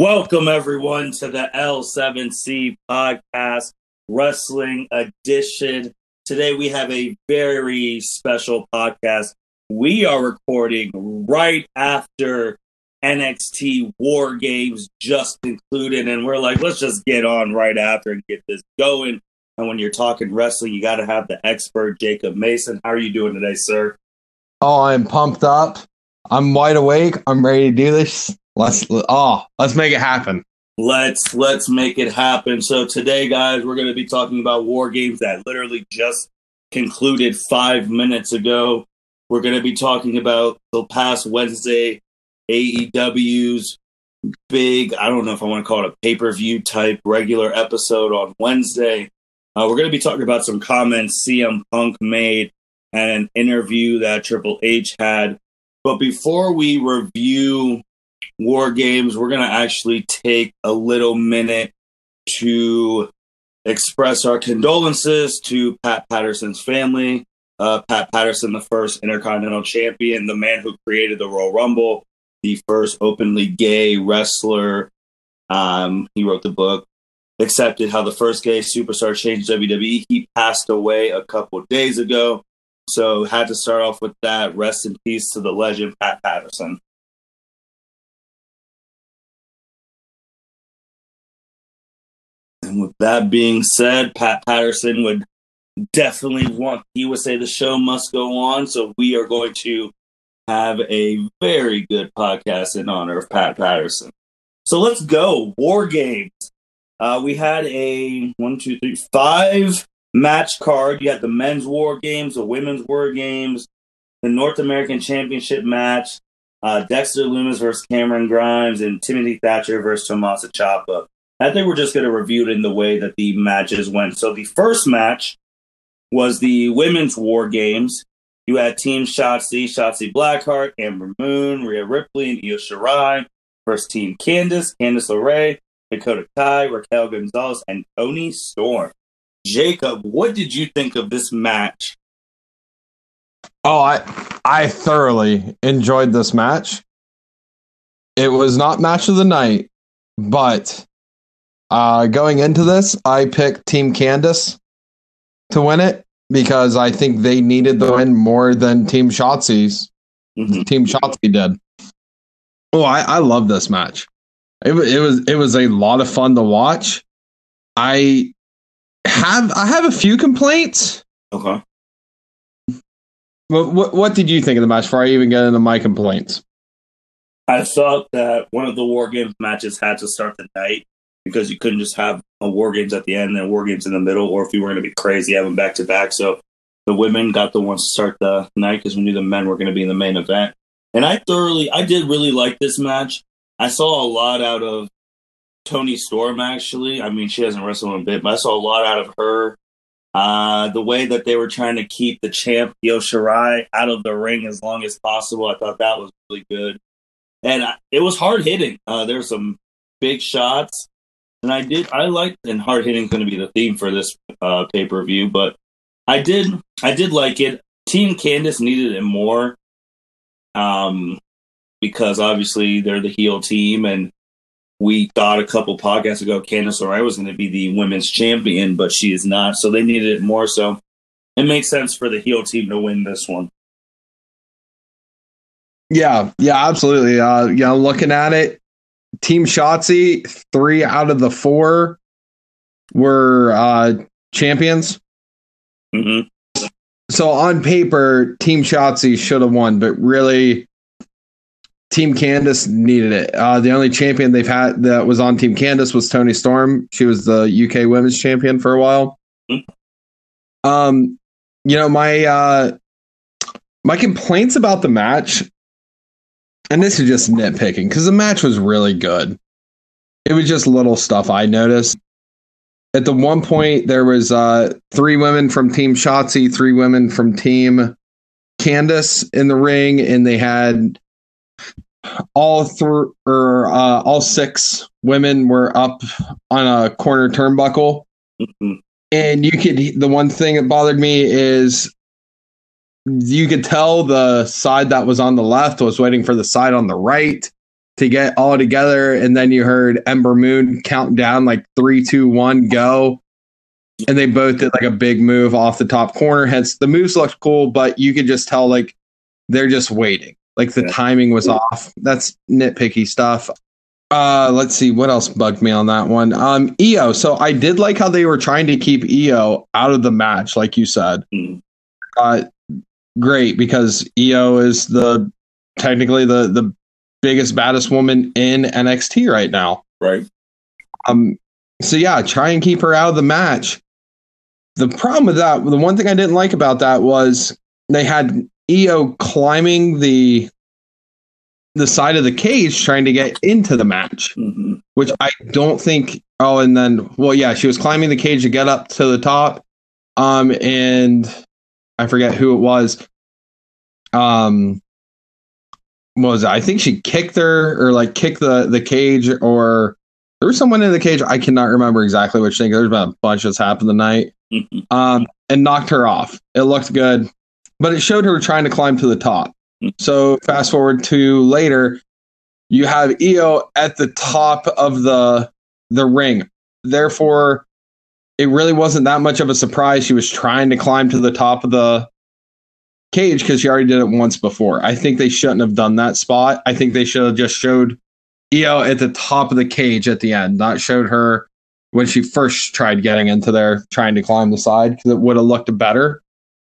Welcome, everyone, to the L7C Podcast Wrestling Edition. Today, we have a very special podcast. We are recording right after NXT Wargames just concluded, and we're like, let's just get on right after and get this going. And when you're talking wrestling, you got to have the expert, Jacob Mason. How are you doing today, sir? Oh, I'm pumped up. I'm wide awake. I'm ready to do this. Let's make it happen. Let's make it happen. So today, guys, we're going to be talking about Wargames that literally just concluded 5 minutes ago. We're going to be talking about the past Wednesday AEW's big, I don't know if I want to call it a pay-per-view type regular episode on Wednesday. We're going to be talking about some comments CM Punk made and an interview that Triple H had. But before we review Wargames, we're going to actually take a little minute to express our condolences to Pat Patterson's family. Pat Patterson, the first Intercontinental Champion, the man who created the Royal Rumble, the first openly gay wrestler. He wrote the book, accepted how the first gay superstar changed WWE. He passed away a couple of days ago. So had to start off with that. Rest in peace to the legend, Pat Patterson. And with that being said, Pat Patterson would definitely he would say the show must go on. So we are going to have a very good podcast in honor of Pat Patterson. So let's go. Wargames. We had a 5-match card. You had the men's Wargames, the women's Wargames, the North American Championship match, Dexter Lumis versus Cameron Grimes, and Timothy Thatcher versus Tommaso Ciampa. I think we're just going to review it in the way that the matches went. So the first match was the women's Wargames. You had Team Shotzi Blackheart, Amber Moon, Rhea Ripley, and Io Shirai versus Team Candice LeRae, Dakota Kai, Raquel Gonzalez, and Toni Storm. Jacob, what did you think of this match? Oh, I thoroughly enjoyed this match. It was not match of the night, but going into this, I picked Team Candice to win it because I think they needed the win more than Team Shotzi's. Mm-hmm. Team Shotzi did. Oh, I love this match. It was a lot of fun to watch. I have a few complaints. Okay. What did you think of the match before I even get into my complaints? I thought that one of the Wargames matches had to start the night because you couldn't just have a Wargames at the end and Wargames in the middle, or if you were going to be crazy, have them back to back. So the women got the ones to start the night because we knew the men were going to be in the main event. And I did really like this match. I saw a lot out of Toni Storm, actually. I mean, she hasn't wrestled in a bit, but I saw a lot out of her. The way that they were trying to keep the champ, Io Shirai, out of the ring as long as possible, I thought that was really good. And it was hard-hitting. There were some big shots. And I liked, and hard-hitting is going to be the theme for this pay-per-view, but I did like it. Team Candice needed it more because obviously they're the heel team, and we thought a couple podcasts ago Candice LeRae was going to be the women's champion, but she is not, so they needed it more. So it makes sense for the heel team to win this one. Yeah, absolutely. Looking at it, Team Shotzi, 3 out of the 4 were champions. Mm-hmm. So on paper, Team Shotzi should have won, but really, Team Candice needed it. The only champion they've had that was on Team Candice was Toni Storm. She was the UK Women's Champion for a while. Mm-hmm. My complaints about the match, and this is just nitpicking, because the match was really good. It was just little stuff I noticed. At the one point, there was 3 women from Team Shotzi, 3 women from Team Candice in the ring, and they had all 6 women were up on a corner turnbuckle. Mm-hmm. And the one thing that bothered me is you could tell the side that was on the left was waiting for the side on the right. to get all together, and then you heard Ember Moon count down like 3, 2, 1, go. And they both did like a big move off the top corner. Hence, the moves looked cool, but you could just tell like they're just waiting. Like the timing was off. That's nitpicky stuff. Let's see what else bugged me on that one. Io. So I did like how they were trying to keep Io out of the match, like you said. Great, because Io is technically the biggest, baddest woman in NXT right now. Right. So yeah, try and keep her out of the match. The problem with that, the one thing I didn't like about that was they had Io climbing the side of the cage trying to get into the match, which I don't think. Oh, and then, well, yeah, she was climbing the cage to get up to the top. And I forget who it was. What was it? I think she kicked her or like kicked the cage, or there was someone in the cage. I cannot remember exactly which thing. There's been a bunch that's happened tonight. And knocked her off. It looked good, but it showed her trying to climb to the top. So fast forward to later, you have Io at the top of the ring. Therefore, it really wasn't that much of a surprise. She was trying to climb to the top of the cage because she already did it once before. I think they shouldn't have done that spot. I think they should have just showed Io at the top of the cage at the end, not showed her when she first tried getting into there, trying to climb the side, because it would have looked better.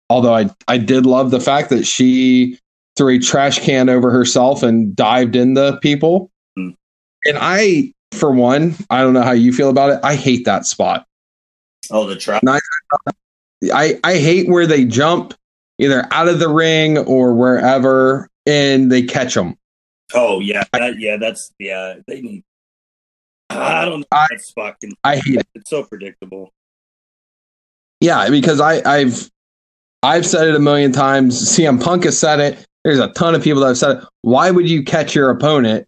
Although I did love the fact that she threw a trash can over herself and dived into people. And I, for one, I don't know how you feel about it. I hate that spot. Oh, the trap. I hate where they jump either out of the ring or wherever and they catch them. Oh, yeah. They need. I don't know. That spot I hate it. It's so predictable. Yeah, because I've said it a million times. CM Punk has said it. There's a ton of people that have said it. Why would you catch your opponent?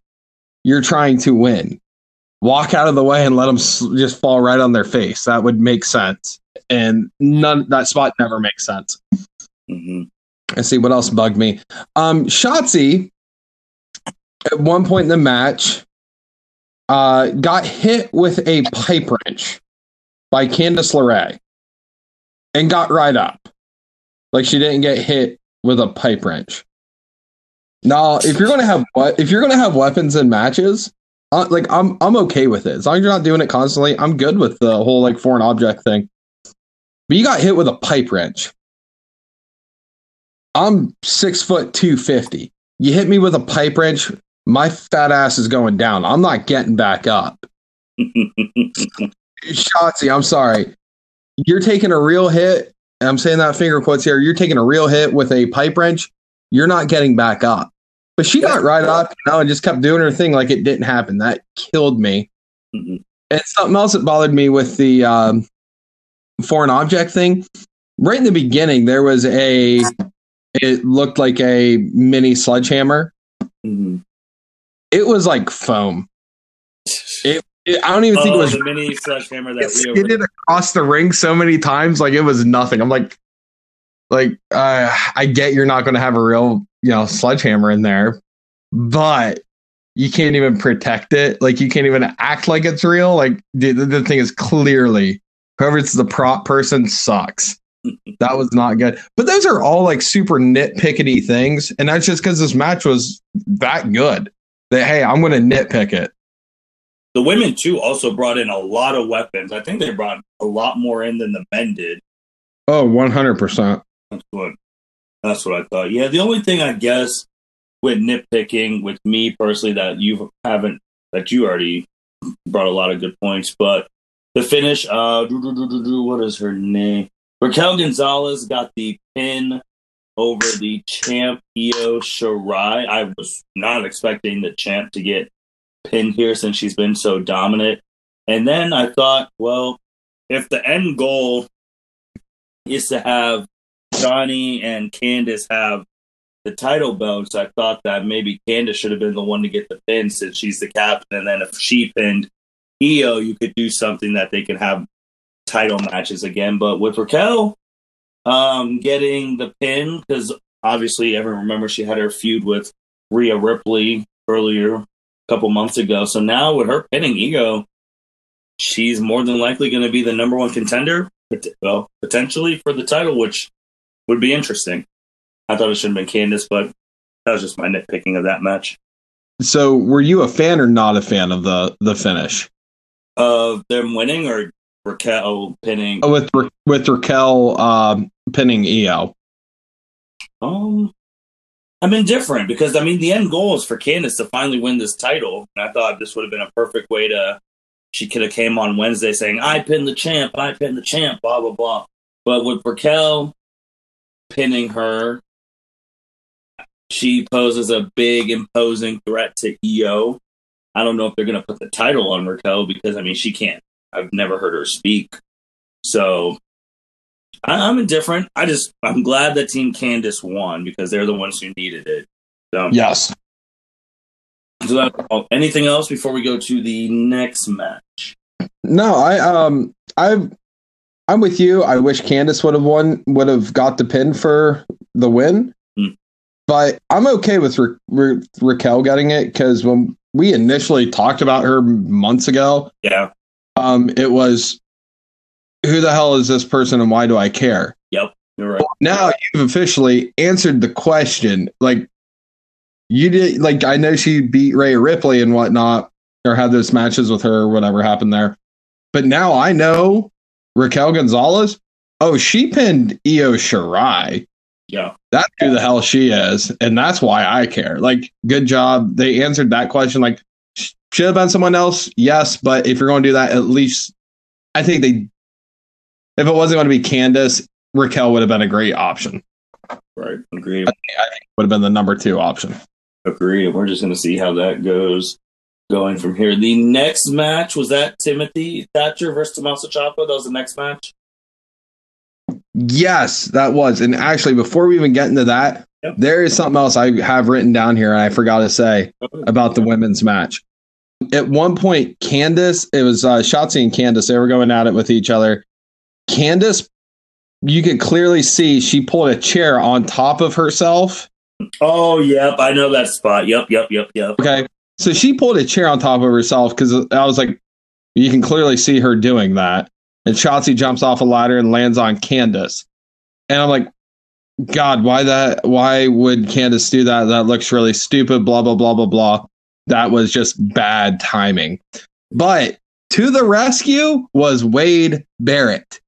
You're trying to win. Walk out of the way and let them just fall right on their face. That would make sense. And that spot never makes sense. Let's see what else bugged me. Shotzi, at one point in the match, got hit with a pipe wrench by Candice LeRae and got right up. Like she didn't get hit with a pipe wrench. Now, if you're gonna have weapons in matches, like I'm okay with it. As long as you're not doing it constantly, I'm good with the whole like foreign object thing. But you got hit with a pipe wrench. I'm 6 foot 250. You hit me with a pipe wrench, my fat ass is going down. I'm not getting back up. Shotzi, I'm sorry. You're taking a real hit. And I'm saying that finger quotes here. You're taking a real hit with a pipe wrench. You're not getting back up. But she got right up, and just kept doing her thing like it didn't happen. That killed me. And something else that bothered me with the foreign object thing. Right in the beginning, there was it looked like a mini sledgehammer. It was like foam. I don't even think it was the mini sledgehammer that we hit it across the ring so many times, like it was nothing. I'm like, I get you're not going to have a real, sledgehammer in there, but you can't even protect it. Like you can't even act like it's real. Like the thing is clearly whoever's the prop person sucks. That was not good. But those are all like super nitpickety things, and that's just because this match was that good. That hey, I'm going to nitpick it. The women, too, also brought in a lot of weapons. I think they brought a lot more in than the men did. Oh, 100%. That's what I thought. Yeah, the only thing I guess with nitpicking with me personally that you already brought a lot of good points, but the finish, what is her name? Raquel Gonzalez got the pin over the champ Io Shirai. I was not expecting the champ to get pinned here since she's been so dominant. And then I thought, well, if the end goal is to have Johnny and Candice have the title belts, I thought that maybe Candice should have been the one to get the pin since she's the captain. And then if she pinned Io, you could do something that they can have title matches again. But with Raquel getting the pin, because obviously everyone remembers she had her feud with Rhea Ripley earlier couple months ago. So now with her pinning Io, she's more than likely going to be the number one contender, well, potentially for the title, which would be interesting. I thought it should have been Candice, but that was just my nitpicking of that match. So were you a fan or not a fan of the finish? Of them winning or Raquel pinning? With Raquel pinning Io. I'm indifferent because, I mean, the end goal is for Candice to finally win this title. And I thought this would have been a perfect way she could have came on Wednesday saying, I pinned the champ, blah, blah, blah. But with Raquel pinning her, she poses a big, imposing threat to Io. I don't know if they're going to put the title on Raquel because, I mean, she can't. I've never heard her speak. So I'm indifferent. I'm glad that Team Candice won because they're the ones who needed it. So, yes. So anything else before we go to the next match? No, I'm with you. I wish Candice would have got the pin for the win. But I'm okay with Raquel getting it because when we initially talked about her months ago, it was, who the hell is this person and why do I care? Yep, you're right. Well, now you've officially answered the question. Like, you did, like, I know she beat Rhea Ripley and whatnot, or had those matches with her or whatever happened there. But now I know Raquel Gonzalez. Oh, she pinned Io Shirai. Yeah. That's who the hell she is. And that's why I care. Like, good job. They answered that question. Like, should have been someone else. Yes. But if you're going to do that, at least I think if it wasn't going to be Candice, Raquel would have been a great option. Right. Agreed. I think it would have been the number 2 option. Agree. We're just going to see how that goes going from here. The next match, was that Timothy Thatcher versus Tommaso Ciampa? That was the next match? Yes, that was. And actually, before we even get into that, there is something else I have written down here and I forgot to say about the women's match. At one point, Candice, it was Shotzi and Candice, they were going at it with each other. Candice, you could clearly see she pulled a chair on top of herself. Oh, yep. I know that spot. Yep. Okay. So she pulled a chair on top of herself because I was like, you can clearly see her doing that. And Shotzi jumps off a ladder and lands on Candice. And I'm like, God, why would Candice do that? That looks really stupid, blah, blah, blah, blah, blah. That was just bad timing. But to the rescue was Wade Barrett.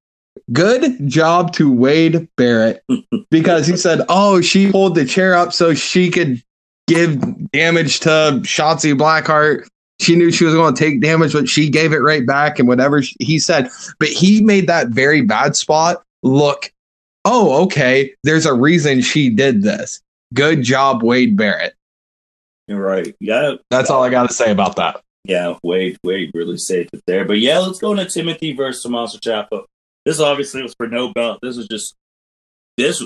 Good job to Wade Barrett because he said, oh, she pulled the chair up so she could give damage to Shotzi Blackheart. She knew she was going to take damage, but she gave it right back and whatever he said. But he made that very bad spot look, oh, okay, there's a reason she did this. Good job, Wade Barrett. You're right. Yeah. That's all I got to say about that. Yeah, Wade really saved it there. But yeah, let's go into Timothy versus Tommaso Ciampa. This obviously was for no belt. This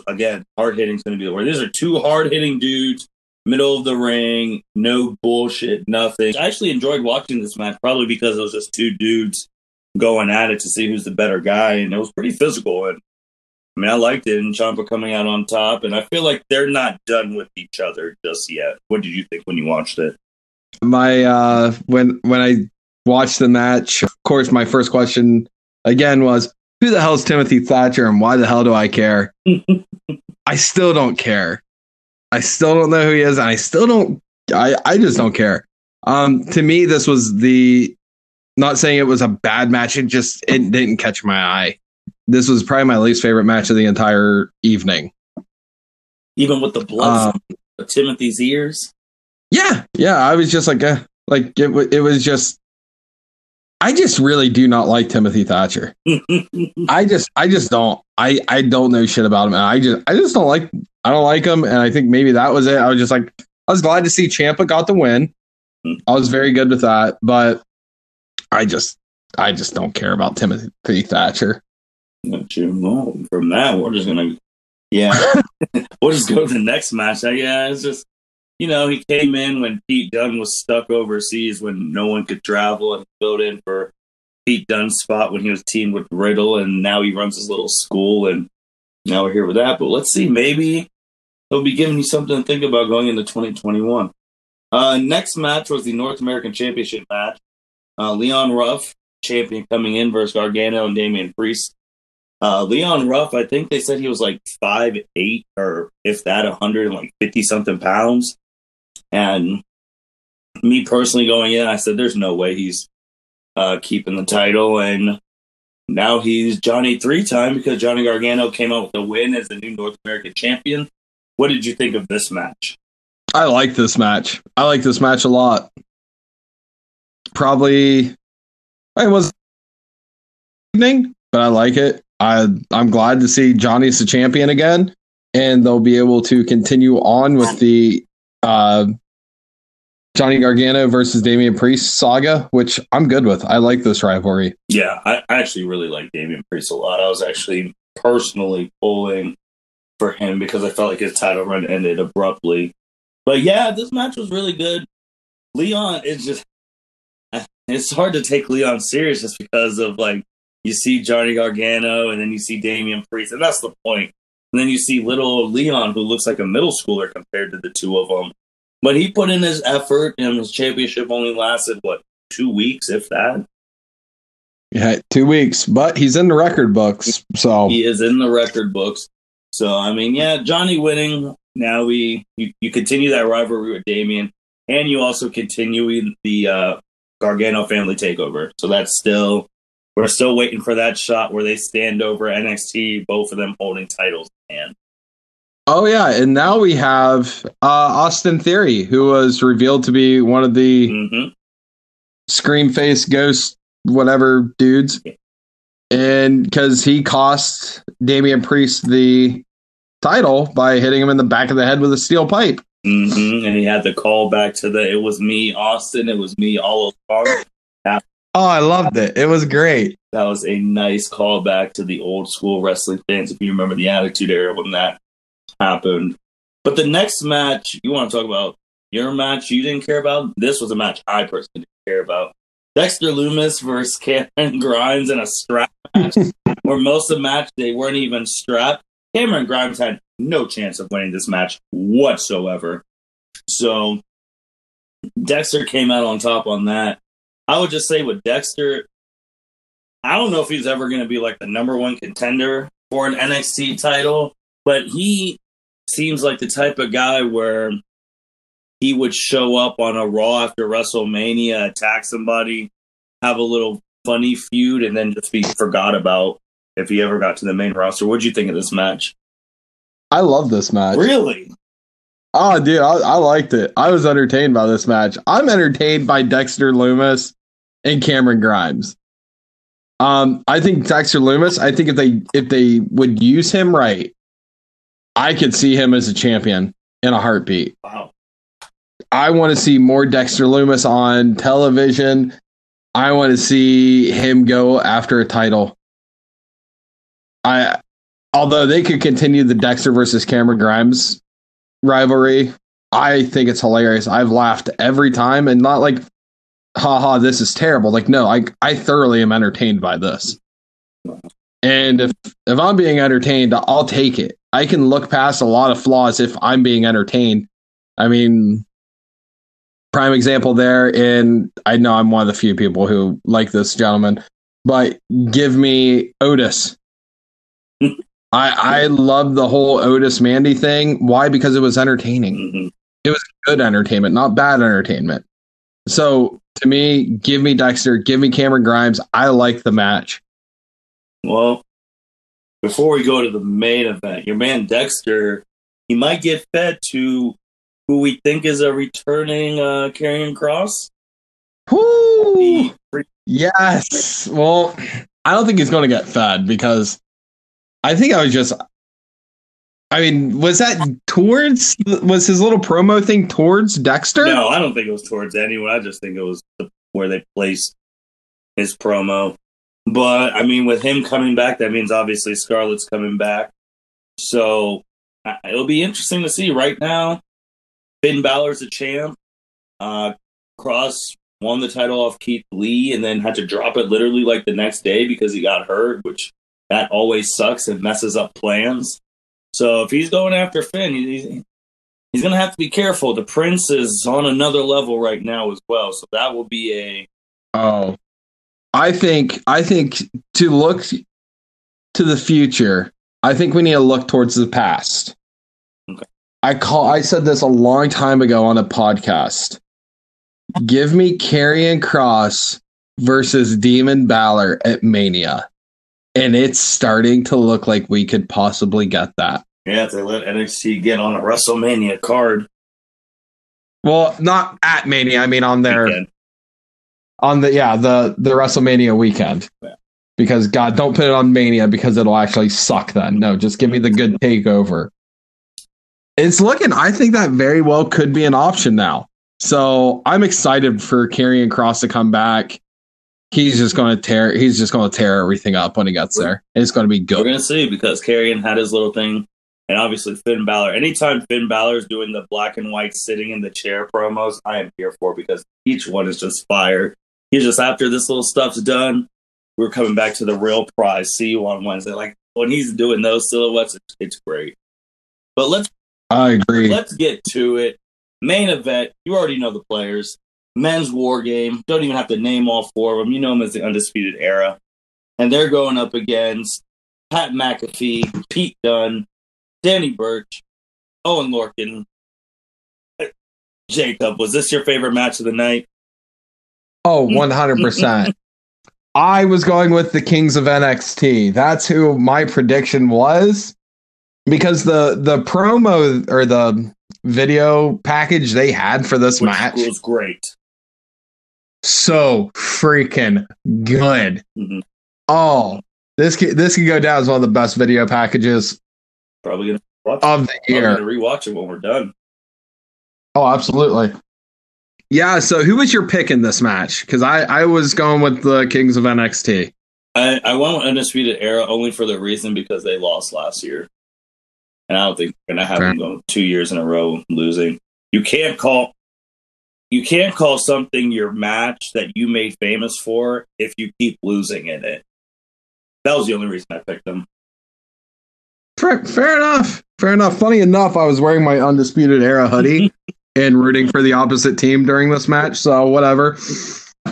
again, hard hitting is going to be the word. These are 2 hard hitting dudes, middle of the ring, no bullshit, nothing. I actually enjoyed watching this match, probably because it was just 2 dudes going at it to see who's the better guy, and it was pretty physical. And I mean, I liked it, and Ciampa coming out on top, and I feel like they're not done with each other just yet. What did you think when you watched it? My when I watched the match, of course, my first question again was, who the hell is Timothy Thatcher and why the hell do I care? I still don't care. I still don't know who he is. And I still don't. I just don't care. To me, this was not saying it was a bad match. It didn't catch my eye. This was probably my least favorite match of the entire evening. Even with the blood of Timothy's ears? Yeah. I was just like it was just, I just really do not like Timothy Thatcher. I just don't. I don't know shit about him. And I just don't like him. And I think maybe that was it. I was just like, I was glad to see Ciampa got the win. I was very good with that, but I just don't care about Timothy Thatcher. Not you. Well, from that, we're just gonna, we'll just go to the next match. It's just, he came in when Pete Dunne was stuck overseas when no one could travel and filled in for Pete Dunne's spot when he was teamed with Riddle, and now he runs his little school, and now we're here with that. But let's see, maybe he'll be giving you something to think about going into 2021. Next match was the North American Championship match. Leon Ruff, champion, coming in versus Gargano and Damian Priest. Leon Ruff, I think they said he was like 5'8", or if that, 150 something pounds. And me personally going in, I said there's no way he's keeping the title. And now he's Johnny 3-time because Johnny Gargano came out with a win as the new North American champion. What did you think of this match? I like this match. I like this match a lot. Probably, it was evening, but I like it. I'm glad to see Johnny's the champion again, and they'll be able to continue on with the Johnny Gargano versus Damian Priest saga, which I'm good with. I like this rivalry. Yeah, I actually really like Damian Priest a lot. I was actually personally pulling for him because I felt like his title run ended abruptly. But yeah, this match was really good. Leon is just, it's hard to take Leon serious just because of, like, you see Johnny Gargano and then you see Damian Priest, and that's the point. And then you see little Leon, who looks like a middle schooler compared to the two of them. But he put in his effort, and his championship only lasted, 2 weeks, if that? Yeah, 2 weeks, but he's in the record books, so. He is in the record books. So, I mean, yeah, Johnny winning. Now you continue that rivalry with Damian, and you also continue the Gargano family takeover. So we're still waiting for that shot where they stand over NXT, both of them holding titles in hand. Oh, yeah, and now we have Austin Theory, who was revealed to be one of the scream face ghost whatever dudes. And because he cost Damian Priest the title by hitting him in the back of the head with a steel pipe. And he had the call back to it was me, Austin, it was me all along. Oh, I loved it. It was great. That was a nice callback to the old school wrestling fans, if you remember the Attitude Era when that happened. But the next match, you want to talk about your match you didn't care about? This was a match I personally didn't care about. Dexter Lumis versus Cameron Grimes in a strap match, where most of the match they weren't even strapped. Cameron Grimes had no chance of winning this match whatsoever. So Dexter came out on top on that. I would just say with Dexter, I don't know if he's ever going to be like the number one contender for an NXT title, but he seems like the type of guy where he would show up on a Raw after WrestleMania, attack somebody, have a little funny feud, and then just be forgot about if he ever got to the main roster. What'd you think of this match? I love this match. Really? Oh, dude, I liked it. I was entertained by this match. I'm entertained by Dexter Lumis and Cameron Grimes. I think Dexter Lumis, I think if they would use him right, I could see him as a champion in a heartbeat. Wow. I want to see more Dexter Lumis on television. I want to see him go after a title. Although they could continue the Dexter versus Cameron Grimes rivalry, I think it's hilarious. I've laughed every time, and not like, haha, this is terrible. Like, no, I thoroughly am entertained by this. And if I'm being entertained, I'll take it. I can look past a lot of flaws if I'm being entertained. I mean, prime example there, and I know I'm one of the few people who like this gentleman, but give me Otis. I love the whole Otis Mandy thing. Why? Because it was entertaining. Mm-hmm. It was good entertainment, not bad entertainment. So to me, give me Dexter, give me Cameron Grimes. I like the match. Well, before we go to the main event, your man Dexter, he might get fed to who we think is a returning Karrion Kross. Woo! Yes. Well, I don't think he's going to get fed because I think was that was his little promo thing towards Dexter? No, I don't think it was towards anyone. I just think it was where they placed his promo. But, I mean, with him coming back, that means obviously Scarlett's coming back. So, it'll be interesting to see. Right now, Finn Balor's the champ. Kross won the title off Keith Lee and then had to drop it literally like the next day because he got hurt, which that always sucks and messes up plans. So if he's going after Finn, he's he's going to have to be careful. The Prince is on another level right now as well. So that will be a... Oh, I think to look to the future, I think we need to look towards the past. Okay. I said this a long time ago on a podcast. Give me Karrion Kross versus Demon Balor at Mania. And it's starting to look like we could possibly get that. Yeah, if they let NXT get on a WrestleMania card. Well, not at Mania. I mean on their Weekend. on the WrestleMania weekend. Yeah. Because God, don't put it on Mania because it'll actually suck then. No, just give me the good takeover. It's looking, I think that very well could be an option now. So I'm excited for Karrion Kross to come back. He's just going to tear everything up when he gets there. And it's going to be good. We're going to see, because Karrion had his little thing. And obviously Finn Balor. Anytime Finn Balor's doing the black and white sitting in the chair promos, I am here for, because each one is just fire. He's just, after this little stuff's done, we're coming back to the real prize. See you on Wednesday. Like, when he's doing those silhouettes, it's great. But I agree. Let's get to it. Main event. You already know the players. Men's War Game. Don't even have to name all four of them. You know them as the Undisputed Era. And they're going up against Pat McAfee, Pete Dunne, Danny Burch, Owen Lorcan. Jacob, was this your favorite match of the night? Oh, 100%. I was going with the Kings of NXT. That's who my prediction was, because the promo or the video package they had for this match was great. So freaking good. Mm-hmm. Oh, this could go down as one of the best video packages probably gonna watch of the year. I'm gonna rewatch it when we're done. Oh, absolutely. Yeah, so who was your pick in this match? Because I was going with the Kings of NXT. I went with Undisputed Era only for the reason because they lost last year. And I don't think we're going to have them go 2 years in a row losing. You can't call something your match that you made famous for if you keep losing in it. That was the only reason I picked them. Fair enough. Funny enough, I was wearing my Undisputed Era hoodie and rooting for the opposite team during this match, so whatever.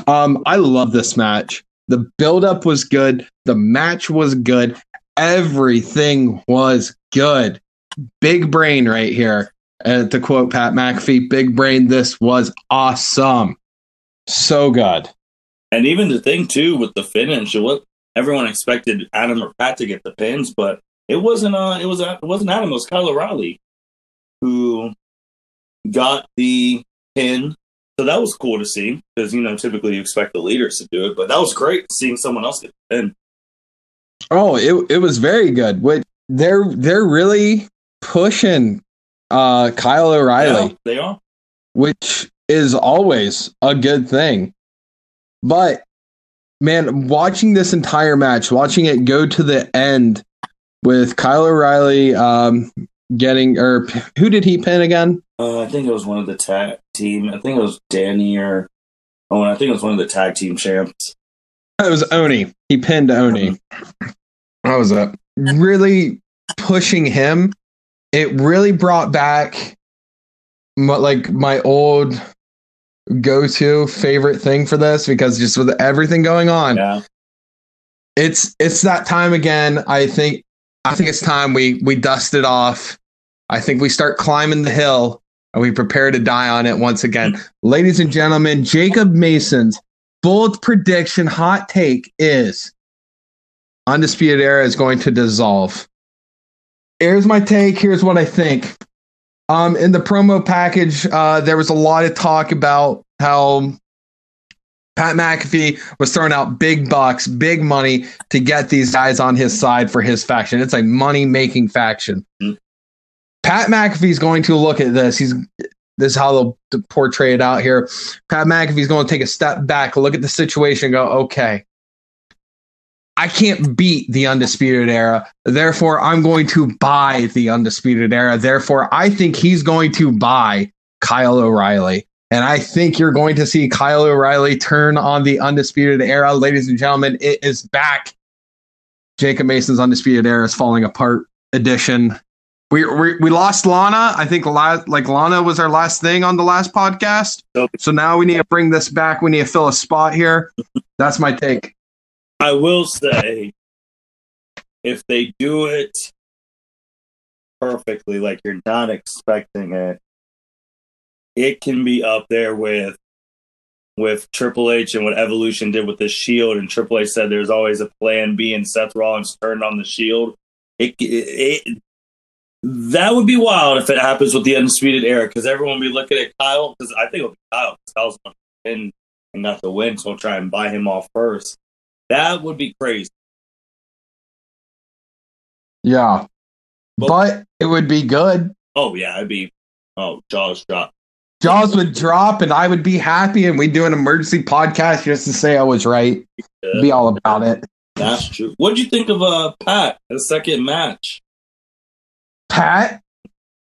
I love this match. The build-up was good. The match was good. Everything was good. Big brain right here. And to quote Pat McAfee, big brain, this was awesome. So good. And even the thing, too, with the finish, everyone expected Adam or Pat to get the pins, but it wasn't Adam, it was Kyle O'Reilly who got the pin. So that was cool to see, because, typically you expect the leaders to do it, but that was great seeing someone else get the pin. Oh, it was very good. They're really pushing Kyle O'Reilly. Yeah, they are. Which is always a good thing. But, man, watching this entire match, watching it go to the end with Kyle O'Reilly who did he pin again? I think it was one of the tag team. I think it was Danny or Owen. I think it was one of the tag team champs. It was Oni. He pinned Oni. That was it. Really pushing him. It really brought back my old go-to favorite thing for this, because just with everything going on, it's that time again. I think it's time we dust it off. I think we start climbing the hill and we prepare to die on it once again. Ladies and gentlemen, Jacob Mason's bold prediction, hot take is Undisputed Era is going to dissolve. Here's my take. Here's what I think. In the promo package, there was a lot of talk about how Pat McAfee was throwing out big bucks, big money to get these guys on his side for his faction. It's a money-making faction. Mm-hmm. Pat McAfee's going to look at this. This is how they'll portray it out here. Pat McAfee's going to take a step back, look at the situation, and go, okay, I can't beat the Undisputed Era. Therefore, I'm going to buy the Undisputed Era. Therefore, I think he's going to buy Kyle O'Reilly. And I think you're going to see Kyle O'Reilly turn on the Undisputed Era. Ladies and gentlemen, it is back. Jacob Mason's Undisputed Era is falling apart edition. We lost Lana. I think Lana was our last thing on the last podcast. Okay. So now we need to bring this back. We need to fill a spot here. That's my take. I will say, if they do it perfectly, like you're not expecting it, it can be up there with Triple H and what Evolution did with the Shield. And Triple H said there's always a plan B, and Seth Rollins turned on the Shield. That would be wild if it happens with the Undisputed Era, because everyone will be looking at Kyle, because I think it'll be Kyle, because Kyle's going to win and not to win, so we'll try and buy him off first. That would be crazy. Yeah. But it would be good. Oh, yeah, it'd be, jaws drop. Jaws would drop, and I would be happy, and we'd do an emergency podcast just to say I was right. Be all about it. That's true. What did you think of Pat, the second match? Pat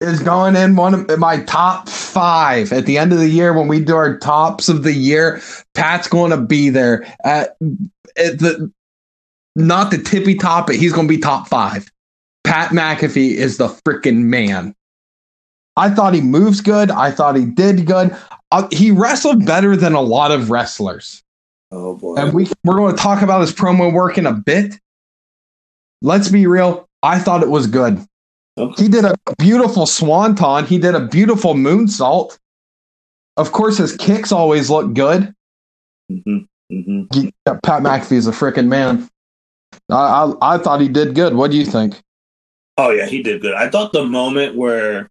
is going in one of my top 5 at the end of the year when we do our tops of the year. Pat's going to be there at not the tippy top, but he's going to be top 5. Pat McAfee is the freaking man. I thought he moves good. I thought he did good. He wrestled better than a lot of wrestlers. Oh boy! And we're going to talk about his promo work in a bit. Let's be real. I thought it was good. He did a beautiful swanton. He did a beautiful moonsault. Of course, his kicks always look good. Mm-hmm. Mm-hmm. Pat McAfee is a freaking man. I thought he did good. What do you think? Oh, yeah, he did good. I thought the moment where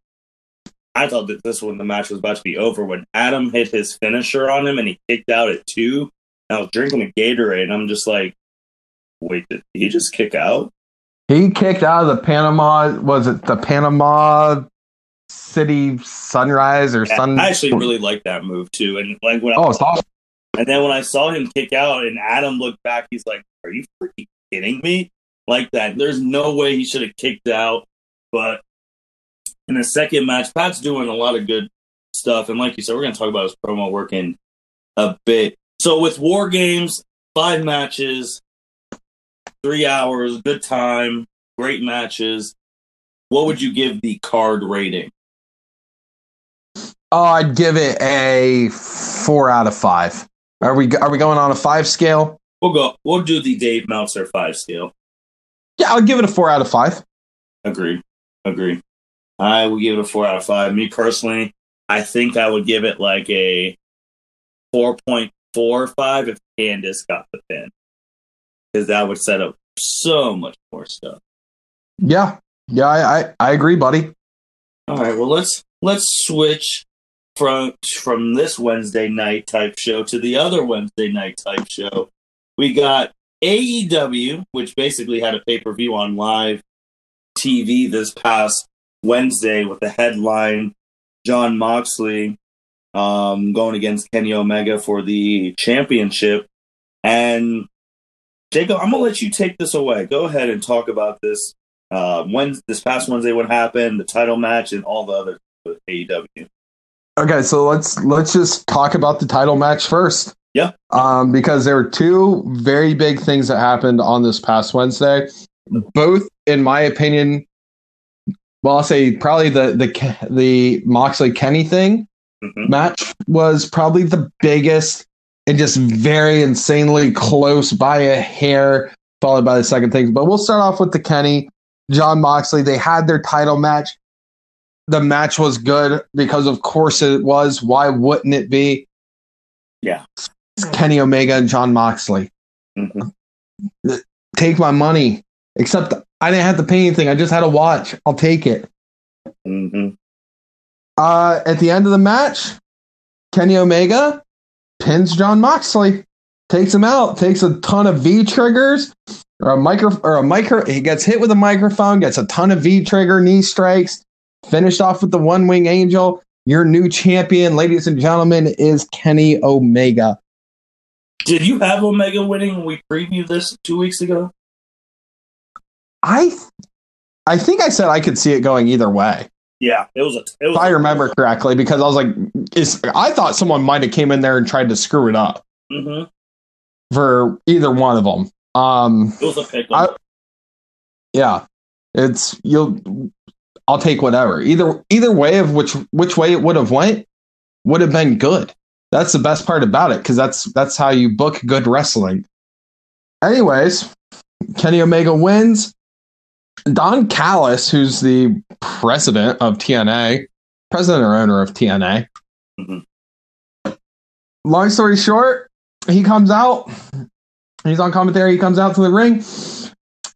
I thought that this when the match was about to be over, when Adam hit his finisher on him and he kicked out at 2, and I was drinking a Gatorade, and I'm just like, wait, did he just kick out? He kicked out of the Panama, was it the Panama City Sunrise or Sun? I actually really liked that move too. And like when and then when I saw him kick out and Adam looked back, he's like, "Are you freaking kidding me?" Like that. There's no way he should have kicked out. But in the second match, Pat's doing a lot of good stuff. And like you said, we're going to talk about his promo work in a bit. So with Wargames, 5 matches, 3 hours, good time, great matches. What would you give the card rating? Oh, I'd give it a 4 out of 5. Are we going on a 5 scale? We'll do the Dave Meltzer 5 scale. Yeah, I'll give it a 4 out of 5. Agree. I would give it a 4 out of 5. Me personally, I think I would give it like a 4.45 if Candice got the pin, because that would set up so much more stuff. Yeah, I agree, buddy. All right, well let's switch from this Wednesday night type show to the other Wednesday night type show. We got AEW, which basically had a pay-per-view on live TV this past Wednesday with the headline Jon Moxley going against Kenny Omega for the championship. And Jacob, I'm going to let you take this away. Go ahead and talk about this. This past Wednesday, what happened, the title match, and all the other with AEW. Okay, so let's just talk about the title match first. Yeah. Because there were 2 very big things that happened on this past Wednesday. Both, in my opinion, well, I'll say probably the Moxley Kenny thing match was probably the biggest and just very insanely close by a hair, followed by the second thing. But we'll start off with the Kenny, Jon Moxley. They had their title match. The match was good because, of course, it was. Why wouldn't it be? Yeah. It's Kenny Omega and Jon Moxley. Mm-hmm. Take my money. Except I didn't have to pay anything. I just had to watch. I'll take it. Mm-hmm. At the end of the match, Kenny Omega pins Jon Moxley, takes him out, takes a ton of V triggers or a micro. He gets hit with a microphone, gets a ton of V trigger knee strikes, finished off with the One Wing Angel. Your new champion, ladies and gentlemen, is Kenny Omega. Did you have Omega winning when we previewed this 2 weeks ago? I think I said I could see it going either way. Yeah, it was. If I remember correctly, because I was like, I thought someone might have came in there and tried to screw it up for either one of them. It was a pick. Yeah, I'll take whatever. Either way of which way it would have went would have been good. That's the best part about it, because that's how you book good wrestling. Anyways, Kenny Omega wins. Don Callis, who's the president or owner of TNA. Mm-hmm. Long story short, he comes out. He's on commentary. He comes out to the ring.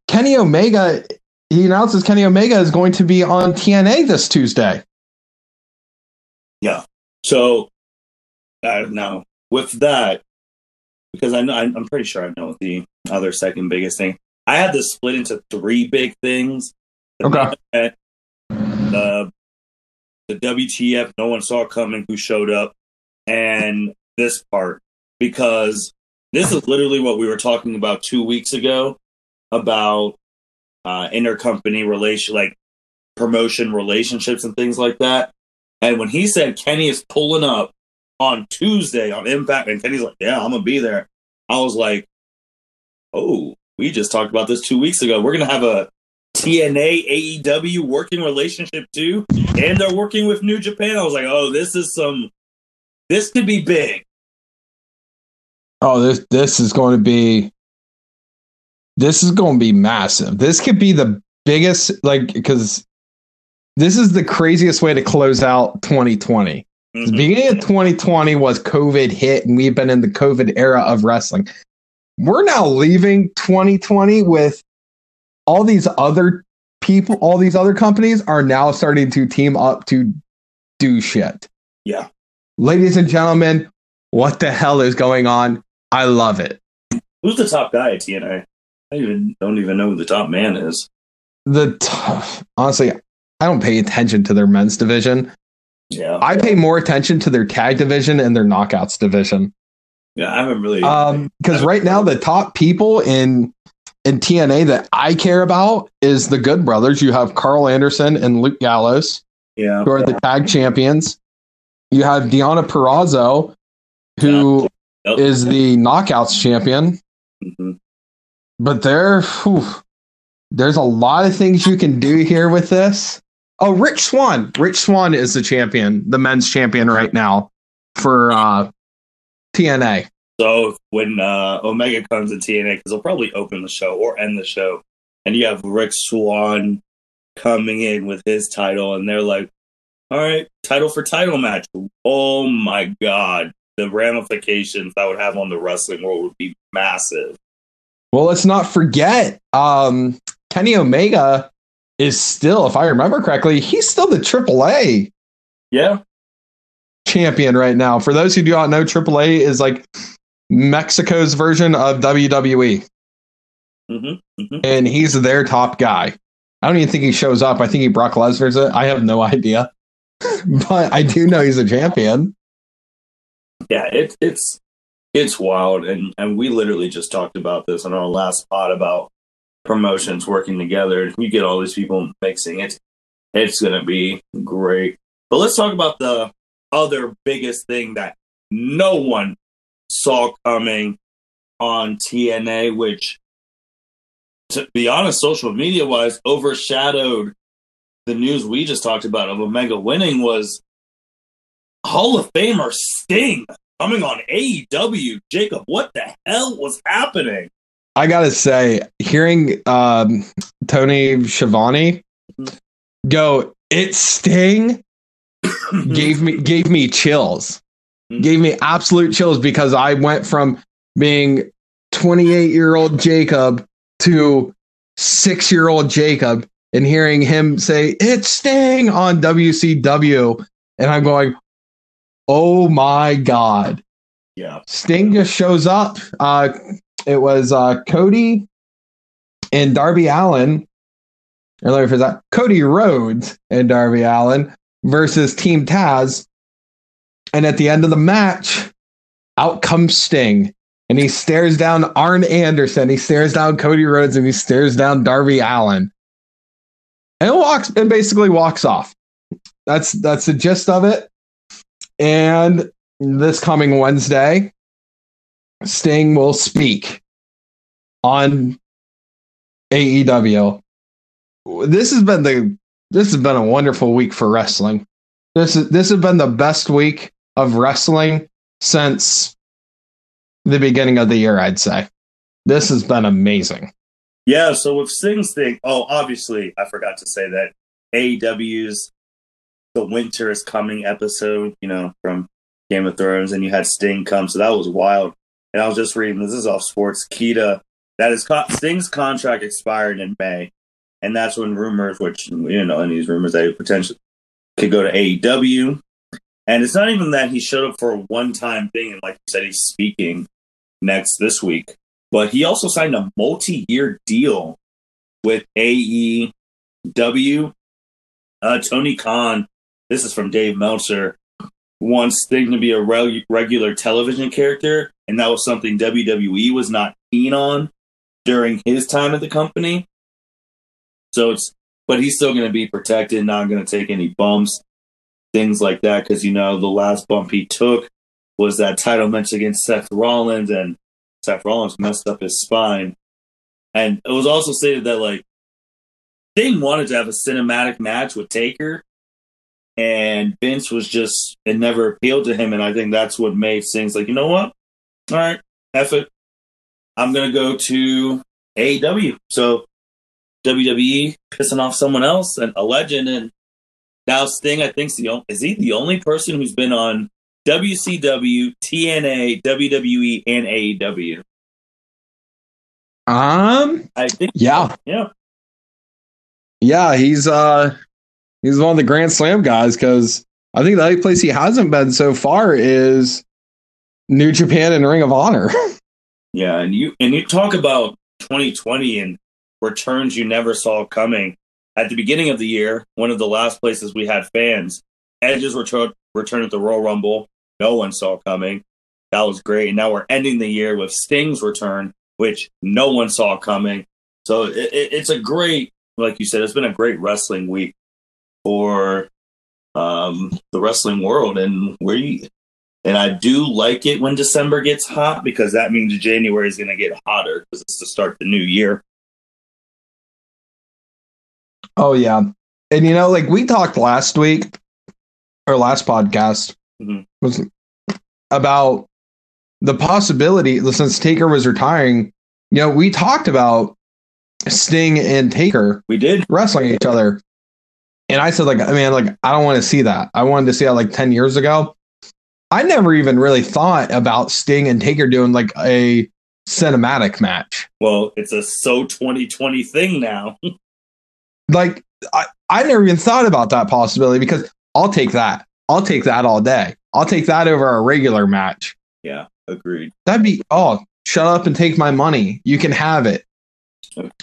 Kenny Omega, he announces Kenny Omega is going to be on TNA this Tuesday. Yeah. So, now with that, because I'm pretty sure I know the other second biggest thing. I had this split into three big things. The WTF no one saw coming who showed up, and this part, because this is literally what we were talking about 2 weeks ago about intercompany like promotion relationships and things like that. And when he said Kenny is pulling up on Tuesday on Impact, and Kenny's like, yeah, I'm gonna be there, I was like, oh, we just talked about this 2 weeks ago. We're gonna have a TNA AEW working relationship too, and they're working with New Japan. I was like, oh, this could be big. Oh, this is going to be massive. This could be the biggest, because this is the craziest way to close out 2020. Mm-hmm. The beginning of 2020 was COVID hit, and we've been in the COVID era of wrestling. We're now leaving 2020 with all these other people, all these other companies are now starting to team up to do shit. Yeah. Ladies and gentlemen, what the hell is going on? I love it. Who's the top guy at TNA? I don't even know who the top man is. Honestly, I don't pay attention to their men's division. Yeah. I pay more attention to their tag division and their knockouts division. Yeah, I haven't really. Because right now the top people in TNA that I care about is the Good Brothers. You have Carl Anderson and Luke Gallows, who are the tag champions. You have Deonna Purrazzo, who is the knockouts champion. Mm-hmm. But there's a lot of things you can do here with this. Oh, Rich Swann. Rich Swann is the champion, the men's champion right now for TNA. So when Omega comes to TNA, because they'll probably open the show or end the show, and you have Rich Swann coming in with his title, and they're like, all right, title for title match. Oh my God. The ramifications that would have on the wrestling world would be massive. Well, let's not forget, Kenny Omega is still, if I remember correctly, he's still the AAA champion right now. For those who do not know, AAA is like Mexico's version of WWE. Mm-hmm, mm-hmm. And he's their top guy. I don't even think he shows up. I think he Brock Lesnar's it. I have no idea. But I do know he's a champion. Yeah, it's wild. And we literally just talked about this on our last pod about promotions working together. You get all these people mixing it. It's going to be great. But let's talk about the other biggest thing that no one saw coming on TNA, which, to be honest, social media-wise, overshadowed the news we just talked about of Omega winning, was Hall of Famer Sting coming on AEW. Jacob, what the hell was happening? I gotta say, hearing Tony Schiavone go, "It's Sting," gave me chills. Gave me absolute chills, because I went from being 28-year-old Jacob to 6-year-old Jacob, and hearing him say, "It's Sting" on WCW, and I'm going, oh my God. Yeah. Sting just shows up. It was Cody and Darby Allin. Or let me for that. Cody Rhodes and Darby Allin versus Team Taz. And at the end of the match, out comes Sting. And he stares down Arn Anderson. He stares down Cody Rhodes, and he stares down Darby Allin. And basically walks off. That's the gist of it. And this coming Wednesday, Sting will speak on AEW. This has been this has been a wonderful week for wrestling. This has been the best week of wrestling since the beginning of the year, I'd say. This has been amazing. Yeah, so with Sting's thing, obviously, I forgot to say that AEW's The Winter is Coming episode, from Game of Thrones, and you had Sting come, so that was wild. And I was just reading, this is off Sports Kita, that is Sting's contract expired in May, and that's when rumors, which, and these rumors that he potentially could go to AEW. And it's not even that he showed up for a one-time thing, and like you said, he's speaking this week. But he also signed a multi-year deal with AEW. Tony Khan, this is from Dave Meltzer, wants Sting to be a regular television character, and that was something WWE was not keen on during his time at the company. But he's still going to be protected, not going to take any bumps, things like that, because, the last bump he took was that title match against Seth Rollins, and Seth Rollins messed up his spine. And it was also stated that, Sting wanted to have a cinematic match with Taker, and Vince it never appealed to him, and I think that's what made Sting's like, you know what? All right, F it. I'm going to go to AEW. So WWE pissing off someone else, and a legend, and now Sting, I think, is he the only person who's been on WCW, TNA, WWE, and AEW? I think. Yeah. Yeah. Yeah, he's one of the Grand Slam guys, because I think the only place he hasn't been so far is New Japan and Ring of Honor. Yeah, and you talk about 2020 and returns you never saw coming. At the beginning of the year, one of the last places we had fans, Edge's return at the Royal Rumble, no one saw coming. That was great. And now we're ending the year with Sting's return, which no one saw coming. So it's a great, like you said, it's been a great wrestling week for the wrestling world. And I do like it when December gets hot, because that means January is going to get hotter, because it's to start the new year. Oh, yeah. And, we talked last week, or last podcast, was about the possibility, since Taker was retiring, we talked about Sting and Taker. We did. Wrestling each other. And I said, I don't want to see that. I wanted to see that 10 years ago. I never even really thought about Sting and Taker doing a cinematic match. Well, it's a 2020 thing now. I never even thought about that possibility, because I'll take that. I'll take that all day. I'll take that over a regular match. Yeah, agreed. That'd be, shut up and take my money. You can have it.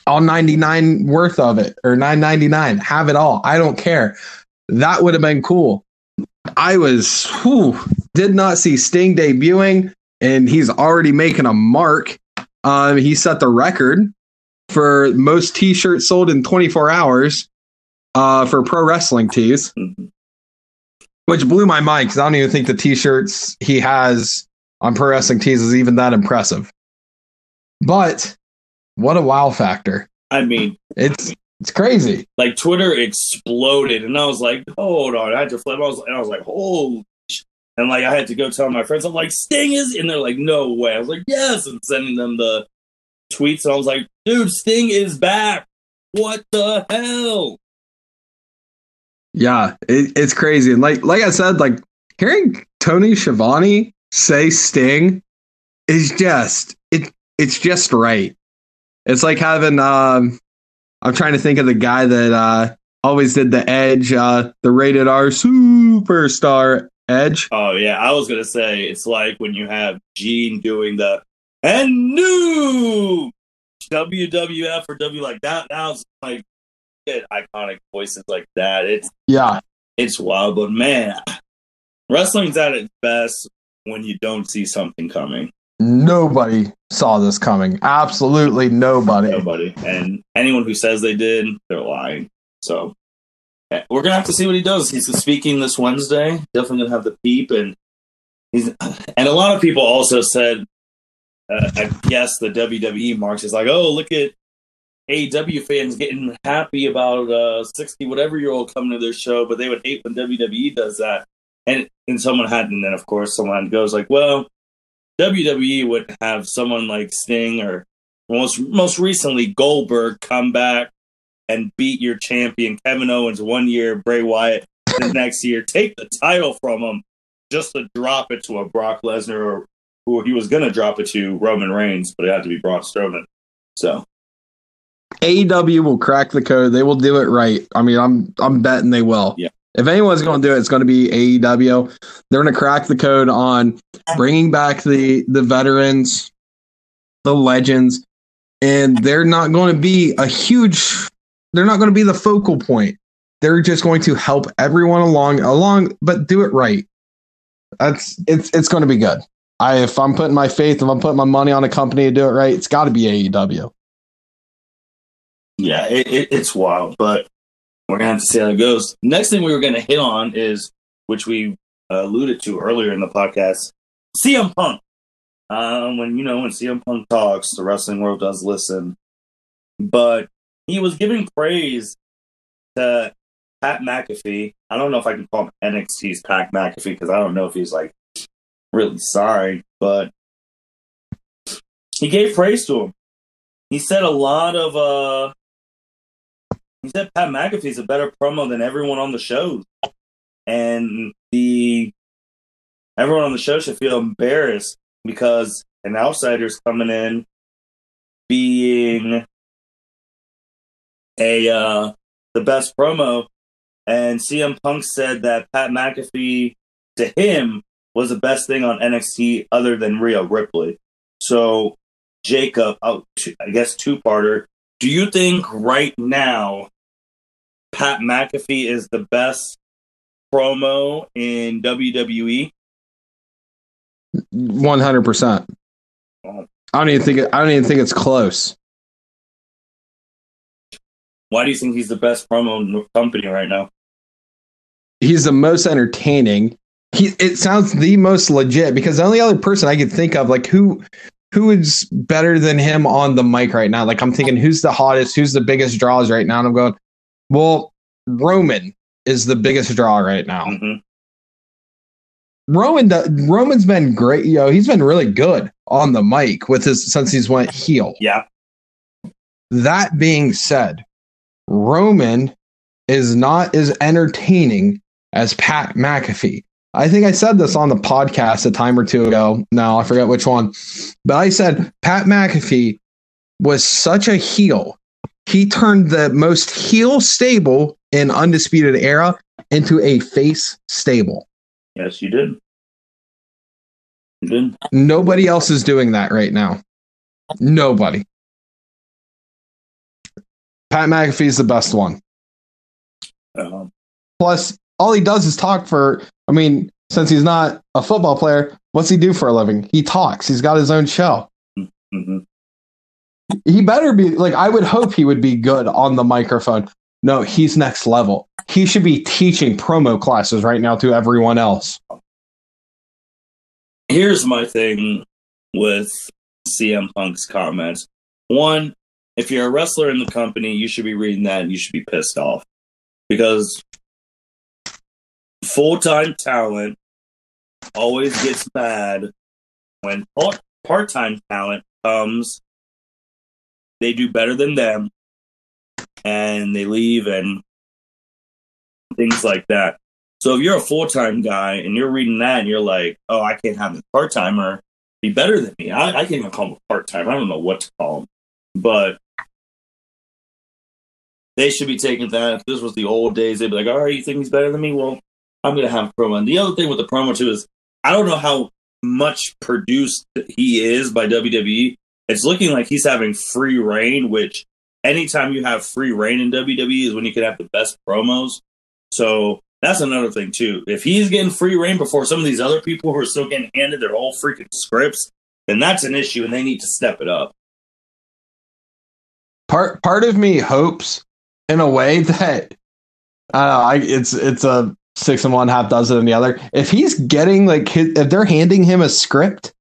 All 99 worth of it, or $9.99. Have it all. I don't care. That would have been cool. I did not see Sting debuting, and he's already making a mark. He set the record for most t-shirts sold in 24 hours for pro wrestling tees, which blew my mind, because I don't even think the t-shirts he has on pro wrestling tees is even that impressive. But what a wow factor. I mean, it's crazy. Twitter exploded, and I was like, hold on. I had to flip. I was like, holy shit. And I had to go tell my friends, I'm like, Sting is, and they're like, no way. I was like, yes, and sending them the tweets, and I was like, dude, Sting is back. What the hell? Yeah, it's crazy. And like I said, hearing Tony Schiavone say Sting is just, it's just right. It's like having, I'm trying to think of the guy that always did the Edge, the rated R superstar Edge. Oh, yeah. I was going to say, it's like when you have Gene doing the and new WWF or W like that. That was get iconic voices like that. It's wild, but man, wrestling's at its best when you don't see something coming. Nobody saw this coming. Absolutely nobody. And anyone who says they did, they're lying. So we're gonna have to see what he does. He's speaking this Wednesday. Definitely gonna have the peep, and a lot of people also said, I guess the WWE marks is oh, look at AEW fans getting happy about 60 whatever year old coming to their show, but they would hate when WWE does that. And someone had, and then of course someone goes like, well, WWE would have someone like Sting or most recently Goldberg come back and beat your champion Kevin Owens 1 year, Bray Wyatt the next year, take the title from him just to drop it to a Brock Lesnar, or who he was going to drop it to Roman Reigns, but it had to be Braun Strowman. So AEW will crack the code. They will do it right. I mean, I'm betting they will. Yeah. If anyone's going to do it, it's going to be AEW. They're going to crack the code on bringing back the veterans, the legends, and they're not going to be they're not going to be the focal point. They're just going to help everyone along, but do it right. It's going to be good. If I'm putting my money on a company to do it right, it's got to be AEW. Yeah, it's wild, but we're going to have to see how it goes. Next thing we were going to hit on is, which we alluded to earlier in the podcast, CM Punk. When CM Punk talks, the wrestling world does listen. But he was giving praise to Pat McAfee. I don't know if I can call him NXT's Pat McAfee, because I don't know if he's like really sorry, but he gave praise to him. He said he said Pat McAfee's a better promo than everyone on the show. And everyone on the show should feel embarrassed because an outsider's coming in being the best promo. And CM Punk said that Pat McAfee, to him, was the best thing on NXT other than Rhea Ripley. So, Jacob, I guess two-parter. Do you think right now Pat McAfee is the best promo in WWE? 100%. I don't even think it's close. Why do you think he's the best promo in the company right now? He's the most entertaining. It sounds the most legit, because the only other person I could think of, like who is better than him on the mic right now? Like, I'm thinking, who's the hottest, who's the biggest draws right now? And I'm going, well, Roman is the biggest draw right now. Mm-hmm. Roman's been great. He's been really good on the mic since he's went heel. Yeah. That being said, Roman is not as entertaining as Pat McAfee. I think I said this on the podcast a time or two ago. No, I forget which one. But I said Pat McAfee was such a heel. He turned the most heel stable in Undisputed Era into a face stable. Yes, you did. You did. Nobody else is doing that right now. Nobody. Pat McAfee is the best one. Plus, all he does is talk since he's not a football player, what's he do for a living? He talks. He's got his own show. Mm-hmm. He better be, I would hope he would be good on the microphone. No, he's next level. He should be teaching promo classes right now to everyone else. Here's my thing with CM Punk's comments. One, if you're a wrestler in the company, you should be reading that and you should be pissed off. Because full-time talent always gets mad when part-time talent comes. They do better than them, and they leave and things like that. So if you're a full-time guy and you're reading that and you're like, oh, I can't have this part-timer be better than me. I can't even call him a part-timer. I don't know what to call him. But they should be taking that. If this was the old days, they'd be like, all right, you think he's better than me? Well, I'm going to have a promo. And the other thing with the promo, too, is I don't know how much produced he is by WWE. It's looking like he's having free reign, which anytime you have free reign in WWE is when you can have the best promos. So that's another thing, too. If he's getting free reign before some of these other people who are still getting handed their whole freaking scripts, then that's an issue, and they need to step it up. Part of me hopes, in a way, that it's a 6 and 1, half dozen in the other. If he's getting if they're handing him a script,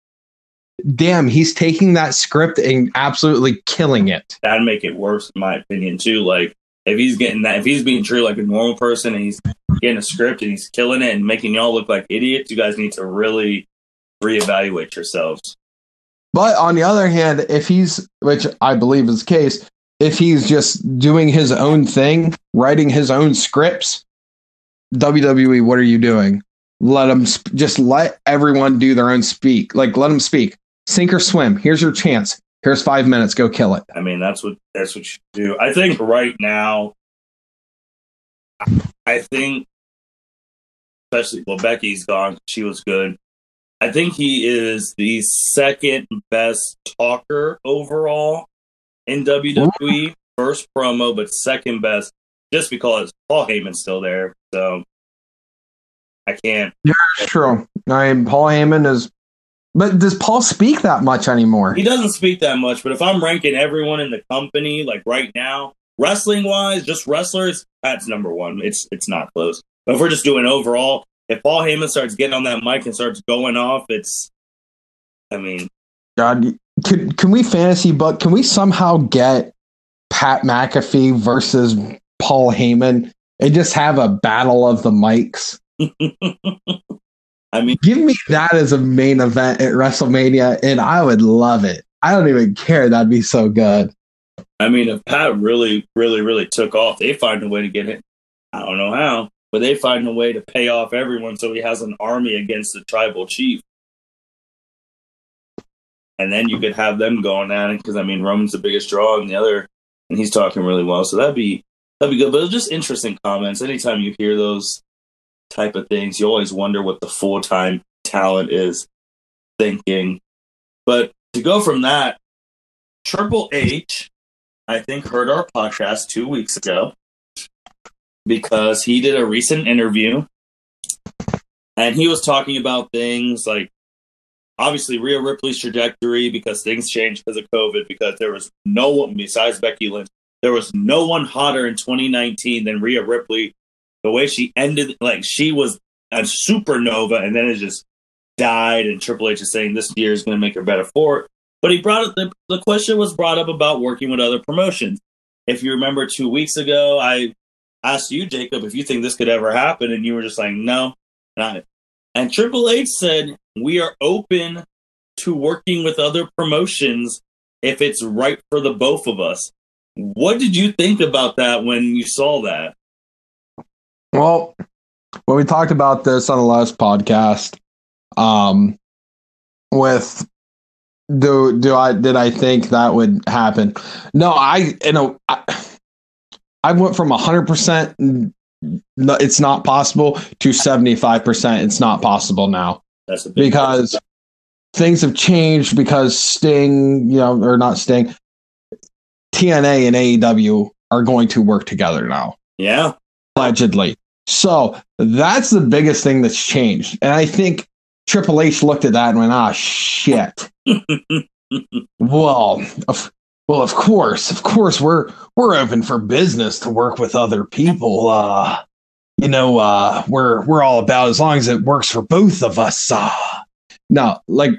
damn, he's taking that script and absolutely killing it. That'd make it worse, in my opinion, too. Like, if he's getting that, if he's being treated like a normal person and he's getting a script and he's killing it and making y'all look like idiots, you guys need to really reevaluate yourselves. But on the other hand, if he's, which I believe is the case, if he's just doing his own thing, writing his own scripts, WWE, what are you doing? Let them just let everyone do their own speak. Like, let them speak. Sink or swim. Here's your chance. Here's 5 minutes. Go kill it. I mean, that's what you do. I think right now, especially, well, Becky's gone. She was good. I think he is the second best talker overall in WWE. First promo, but second best just because Paul Heyman's still there. So I can't. Yeah, true. Paul Heyman is. But does Paul speak that much anymore? He doesn't speak that much, but if I'm ranking everyone in the company, like right now, wrestling-wise, just wrestlers, Pat's number one. It's not close. But if we're just doing overall, if Paul Heyman starts getting on that mic and starts going off, God, can we fantasy book? Can we somehow get Pat McAfee versus Paul Heyman and just have a battle of the mics? Give me that as a main event at WrestleMania, and I would love it. I don't even care. That'd be so good. I mean, if Pat really, really, really took off, they find a way to get it. I don't know how, but they find a way to pay off everyone so he has an army against the tribal chief. And then you could have them going at it because, Roman's the biggest draw and he's talking really well. So that'd be good. But it's just interesting comments. Anytime you hear those type of things, you always wonder what the full-time talent is thinking. But to go from that, Triple H, I think, heard our podcast 2 weeks ago because he did a recent interview and he was talking about things like obviously Rhea Ripley's trajectory because things changed because of COVID, because there was no one besides Becky Lynch. There was no one hotter in 2019 than Rhea Ripley. The way she ended, like she was a supernova, and then it just died. And Triple H is saying this year is going to make her better for it. But he brought up the question was brought up about working with other promotions. If you remember 2 weeks ago, I asked you, Jacob, if you think this could ever happen, and you were just like, no, not. And Triple H said we are open to working with other promotions if it's right for the both of us. What did you think about that when you saw that? Well, when we talked about this on the last podcast, with did I think that would happen? No, I went from 100% it's not possible to 75% it's not possible now. That's a big because things have changed because Sting, or not Sting, TNA and AEW are going to work together now. Yeah. Allegedly. So that's the biggest thing that's changed. And I think Triple H looked at that and went, shit. Well, of course, we're open for business to work with other people. We're all about as long as it works for both of us. No, like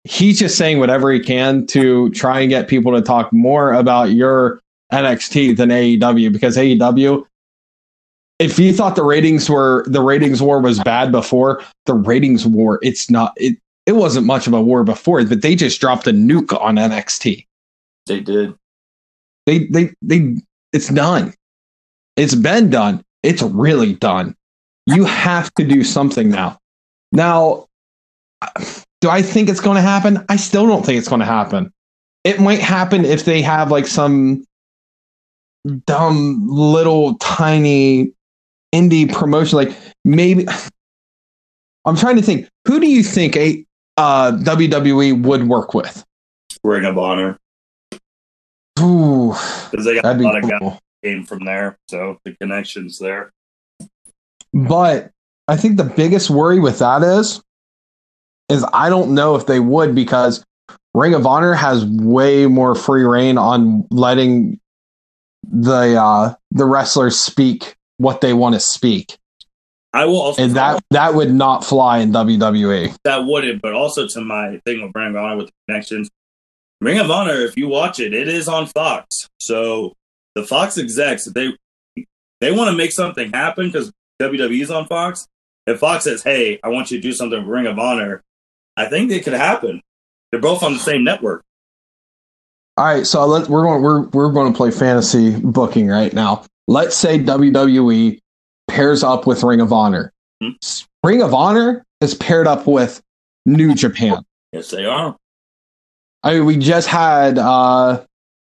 he's just saying whatever he can to try and get people to talk more about your NXT than AEW, because AEW, if you thought the ratings war was bad before, the ratings war, it wasn't much of a war before, but they just dropped a nuke on NXT. They did. It's done. It's been done. It's really done. You have to do something now. Now, do I think it's going to happen? I still don't think it's going to happen. It might happen if they have like some dumb little tiny indie promotion, like maybe. I'm trying to think. Who do you think WWE would work with? Ring of Honor. Ooh, because they got a lot of guys came from there, so the connections there. But I think the biggest worry with that is I don't know if they would, because Ring of Honor has way more free reign on letting the wrestlers speak what they want to speak. I will also, and that would not fly in WWE. That wouldn't, but also to my thing with Ring of Honor with the connections. Ring of Honor, if you watch it, it is on Fox. So the Fox execs, if they want to make something happen because WWE's on Fox. If Fox says, "Hey, I want you to do something with Ring of Honor," I think it could happen. They're both on the same network. All right, so we're going to play fantasy booking right now. Let's say WWE pairs up with Ring of Honor. Ring of Honor is paired up with New Japan. Yes, they are. I mean, we just had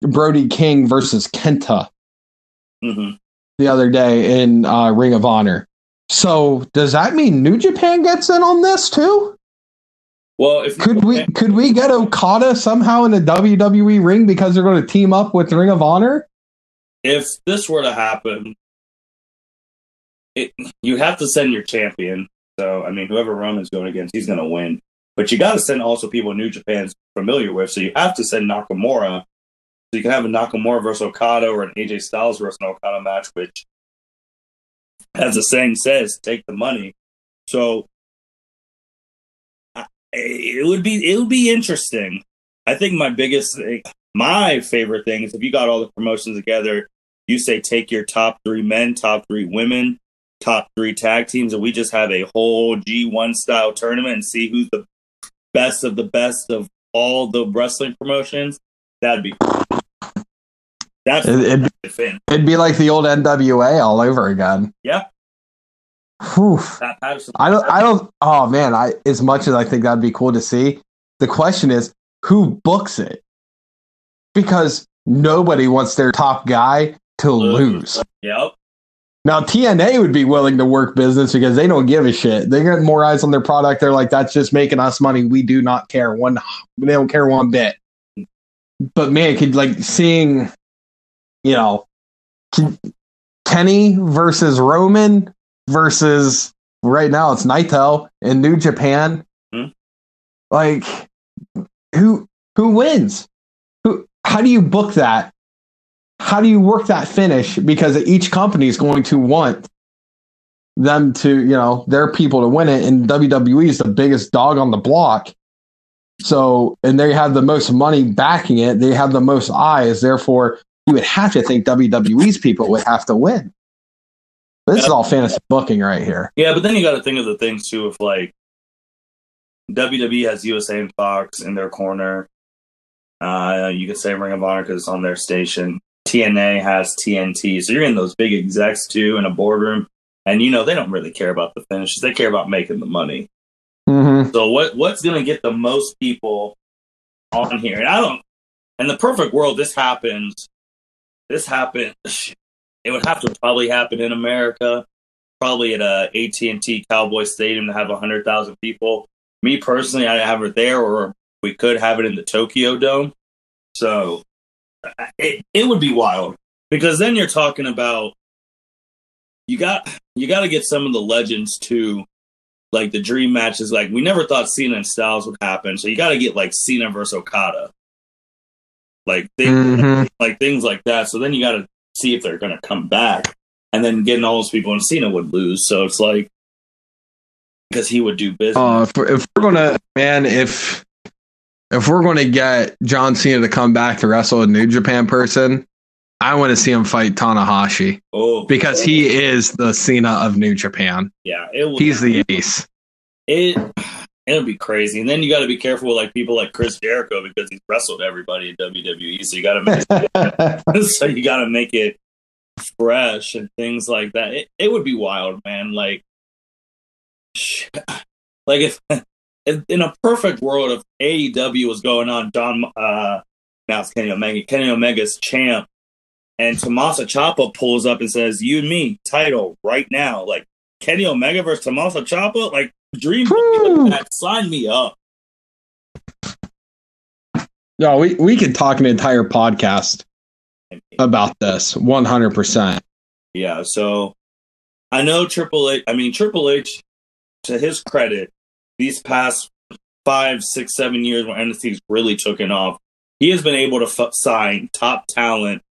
Brody King versus Kenta the other day in Ring of Honor. So does that mean New Japan gets in on this too? Well, could we get Okada somehow in a WWE ring because they're going to team up with Ring of Honor? If this were to happen, you have to send your champion. So, I mean, whoever Roman's going against, he's going to win. But you got to send also people New Japan's familiar with. So you have to send Nakamura. So you can have a Nakamura versus Okada or an AJ Styles versus an Okada match, which, as the saying says, take the money. So it would be interesting. I think my favorite thing is if you got all the promotions together, you say take your top 3 men, top 3 women, top 3 tag teams, and we just have a whole G1 style tournament and see who's the best of all the wrestling promotions. That'd be cool. It'd be like the old NWA all over again. Yeah. Whew. Pat Patterson. I don't. Oh man! As much as I think that'd be cool to see, the question is who books it, because nobody wants their top guy to lose. Yep. Now TNA would be willing to work business because they don't give a shit. They get more eyes on their product. They're like, that's just making us money. We do not care they don't care one bit. But man, could like seeing, Kenny versus Roman versus right now it's Naito in New Japan. Like, who wins? How do you book that? How do you work that finish? Because each company is going to want them to, their people to win it. And WWE is the biggest dog on the block. So, and they have the most money backing it. They have the most eyes. Therefore, you would have to think WWE's people would have to win. This is all fantasy booking right here. Yeah, but then you got to think of the things too. If like WWE has USA and Fox in their corner, you could say Ring of Honor because it's on their station. TNA has TNT, so you're in those big execs too in a boardroom, and they don't really care about the finishes; they care about making the money. Mm-hmm. So what's going to get the most people on here? And in the perfect world, this happens. It would have to probably happen in America, probably at a AT&T Cowboy Stadium to have 100,000 people. Me personally, I'd have it there, or we could have it in the Tokyo Dome. So it would be wild, because then you're talking about you got to get some of the legends too, like the dream matches. Like we never thought Cena and Styles would happen, so you got to get like Cena versus Okada, like things like that. So then you got to see if they're going to come back, and then getting all those people, and Cena would lose. So it's like, because he would do business. If we're gonna, man, if we're going to get John Cena to come back to wrestle a New Japan person, I want to see him fight Tanahashi. Because he is the Cena of New Japan. Yeah, he's the ace. It'll be crazy. And then you got to be careful with like people like Chris Jericho, because he's wrestled everybody in WWE. So you got to make it fresh and things like that. It would be wild, man. Like if in a perfect world, if AEW was going on, now it's Kenny Omega. Kenny Omega's champ, and Tommaso Ciampa pulls up and says, "You and me, title right now." Like Kenny Omega versus Tommaso Ciampa, like dream like that. Sign me up. No, we could talk an entire podcast about this 100%. Yeah, so I know Triple H, to his credit, these past 5, 6, 7 years when NXT's really taken off, he has been able to sign top talent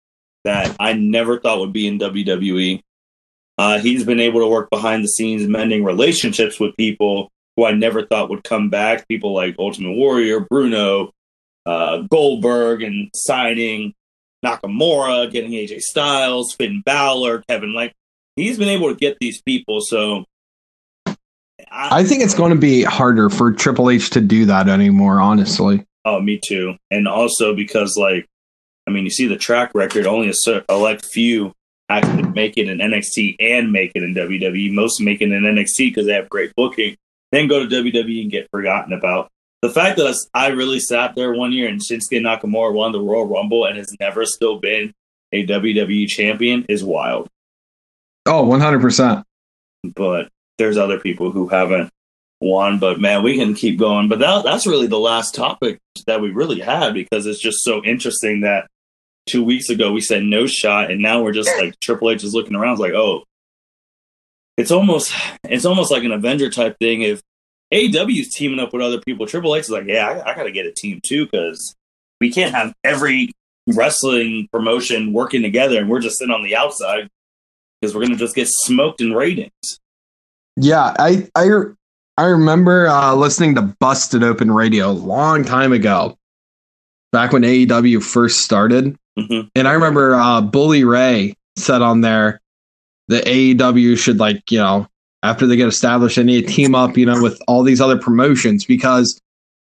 that I never thought would be in WWE. He's been able to work behind the scenes, mending relationships with people who I never thought would come back. People like Ultimate Warrior, Bruno, Goldberg, and signing Nakamura, getting AJ Styles, Finn Balor, Kevin. Like, he's been able to get these people. So I think it's going to be harder for Triple H to do that anymore, honestly. Oh, me too. And also because, like, I mean, you see the track record, only a select few actually make it in NXT and make it in WWE. Most make it in NXT because they have great booking. Then go to WWE and get forgotten about. The fact that I really sat there one year and Shinsuke Nakamura won the Royal Rumble and has never still been a WWE champion is wild. Oh, 100%. But there's other people who haven't won. But, man, we can keep going. But that's really the last topic that we really had, because it's just so interesting that 2 weeks ago we said no shot, and now we're just like Triple H is looking around. It's like, oh, it's almost like an Avenger type thing. If AEW is teaming up with other people, Triple H is like, yeah, I got to get a team too, because we can't have every wrestling promotion working together and we're just sitting on the outside, because we're going to just get smoked in ratings. Yeah, I remember listening to Busted Open Radio a long time ago, back when AEW first started. Mm-hmm. And I remember Bully Ray said on there that AEW should, like, you know, after they get established, they need to team up, you know, with all these other promotions, because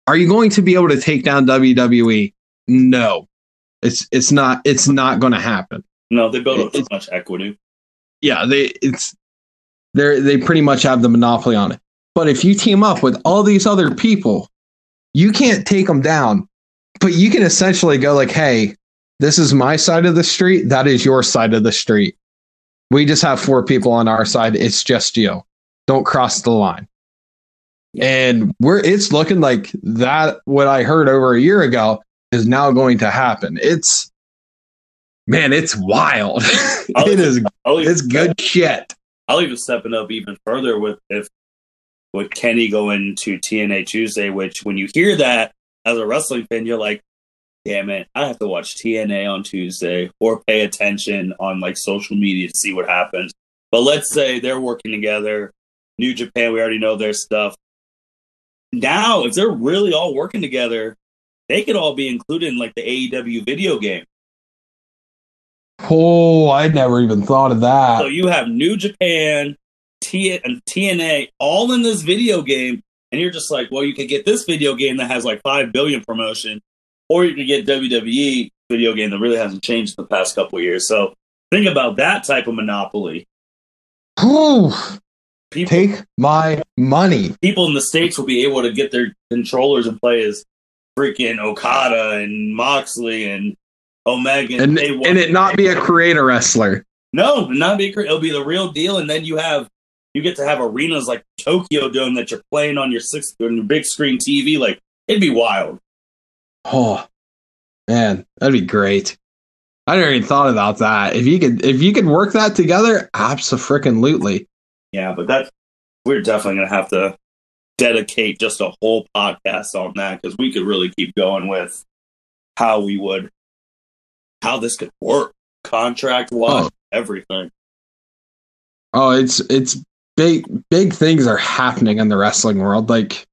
are you going to be able to take down WWE? No, it's not going to happen. No, they build up so much equity. Yeah, they pretty much have the monopoly on it. But if you team up with all these other people, you can't take them down, but you can essentially go like, hey, this is my side of the street. That is your side of the street. We just have 4 people on our side. It's just you. Don't cross the line. And it's looking like that, what I heard over a year ago, is now going to happen. It's wild. It's good shit. I'll even step it up even further with Kenny going to TNA Tuesday, which when you hear that as a wrestling fan, you're like, damn it, I have to watch TNA on Tuesday or pay attention on like social media to see what happens. But let's say they're working together. New Japan, we already know their stuff. Now, if they're really all working together, they could all be included in like the AEW video game. Oh, I never even thought of that. So you have New Japan, and TNA all in this video game, and you're just like, well, you could get this video game that has like 5 billion promotion, or you could get WWE video game that really hasn't changed in the past couple of years. So think about that type of monopoly. Take my money. People in the States will be able to get their controllers and play as freaking Okada and Moxley and Omega. And it not be a creator wrestler. No, not be a creator. It'll be the real deal. And then you get to have arenas like Tokyo Dome that you're playing on your big screen TV. Like, it'd be wild. Oh, man, that'd be great. I never even thought about that. If you could work that together, abso-freaking-lutely. Yeah, but we're definitely going to have to dedicate just a whole podcast on that, because we could really keep going with how this could work, contract-wise, everything. Oh, it's big things are happening in the wrestling world. Like,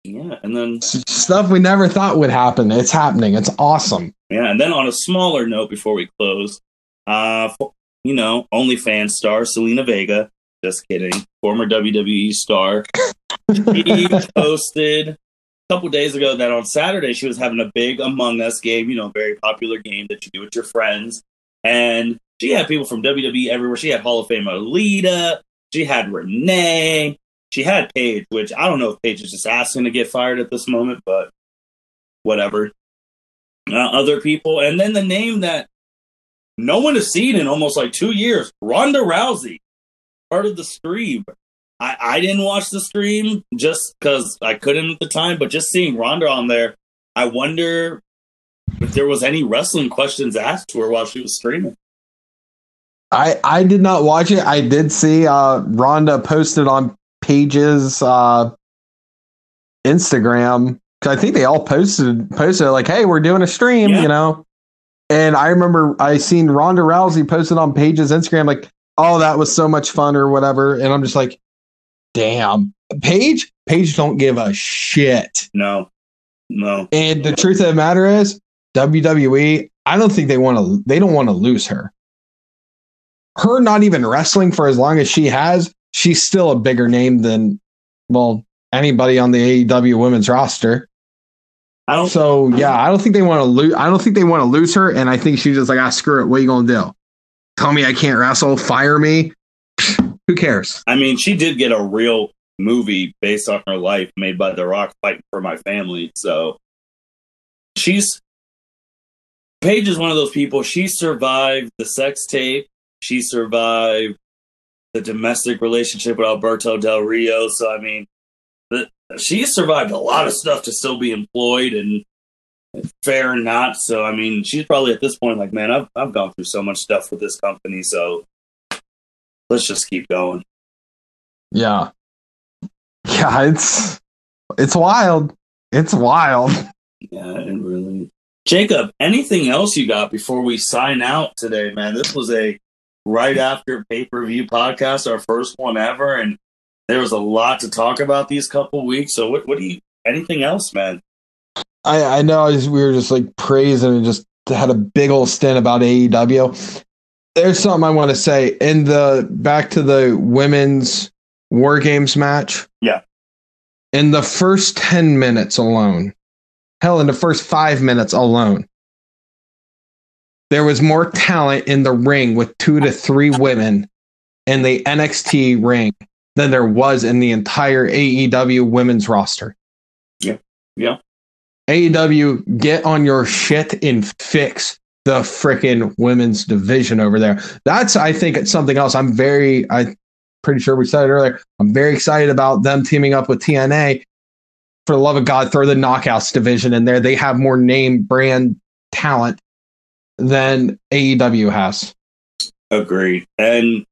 yeah, and then stuff we never thought would happen. It's happening. It's awesome. Yeah, and then on a smaller note before we close, OnlyFans star Selena Vega. Just kidding. Former WWE star. She posted a couple days ago that on Saturday she was having a big Among Us game, very popular game that you do with your friends. And she had people from WWE everywhere. She had Hall of Famer Lita. She had Renee. She had Paige, which I don't know if Paige is just asking to get fired at this moment, but whatever. Other people. And then the name that no one has seen in almost like 2 years, Ronda Rousey. Part of the stream. I didn't watch the stream just because I couldn't at the time, but just seeing Ronda on there, I wonder if there was any wrestling questions asked to her while she was streaming. I did not watch it. I did see Ronda posted on Paige's Instagram. I think they all posted like, hey, we're doing a stream, And I remember I seen Ronda Rousey posted on Paige's Instagram like, oh, that was so much fun or whatever. And I'm just like, damn. Paige don't give a shit. No. And the truth of the matter is, WWE, I don't think they don't want to lose her. Her not even wrestling for as long as she has, she's still a bigger name than, well, anybody on the AEW women's roster. I don't think they want to lose. I don't think they want to lose her. And I think she's just like, screw it. What are you going to do? Tell me I can't wrestle? Fire me? Who cares? I mean, she did get a real movie based on her life made by The Rock, Fighting for My Family. So Paige is one of those people. She survived the sex tape. She survived the domestic relationship with Alberto Del Rio. So, I mean, she survived a lot of stuff to still be employed and fair or not. So, I mean, she's probably at this point like, man, I've gone through so much stuff with this company. So let's just keep going. Yeah. Yeah, it's wild. It's wild. Yeah, it really. Jacob, anything else you got before we sign out today, man? This was a right after pay-per-view podcast, our first one ever, and there was a lot to talk about these couple weeks. So what do you, anything else, man? I know we were just like praising and just had a big old stint about AEW. There's something I want to say back to the women's Wargames match. Yeah. In the first 10 minutes alone, hell, in the first 5 minutes alone, there was more talent in the ring with 2 to 3 women in the NXT ring than there was in the entire AEW women's roster. Yeah. Yeah. AEW, get on your shit and fix the freaking women's division over there. That's, I think, it's something else. I'm pretty sure we said it earlier. I'm very excited about them teaming up with TNA. For the love of God, throw the Knockouts division in there. They have more name brand talent than AEW has. Agreed. And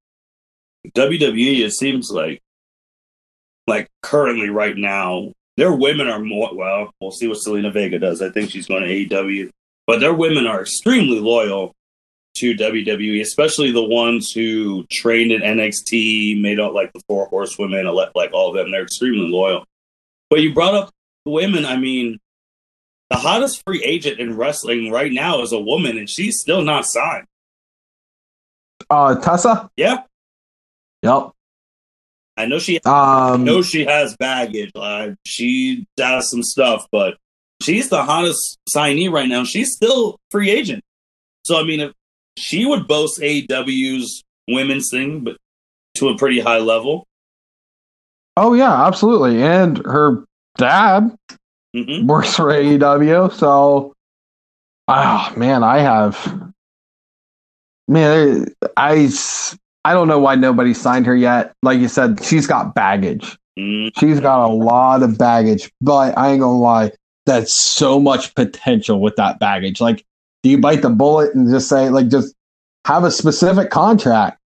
WWE, it seems like currently right now, their women are more, well, we'll see what Selena Vega does. I think she's going to AEW. But their women are extremely loyal to WWE, especially the ones who trained in NXT, made out like the 4 Horsewomen, like all of them. They're extremely loyal. But you brought up the women. I mean, the hottest free agent in wrestling right now is a woman, and she's still not signed. Tessa? Yeah. Yep. I know she has baggage. She does some stuff, but she's the hottest signee right now. She's still free agent. So, I mean, if she would boast AEW's women's thing, but to a pretty high level. Oh, yeah, absolutely. And her dad works for AEW. So, I don't know why nobody signed her yet. Like you said, she's got baggage. She's got a lot of baggage, but I ain't gonna lie, that's so much potential with that baggage. Like, do you bite the bullet and just say, like, just have a specific contract?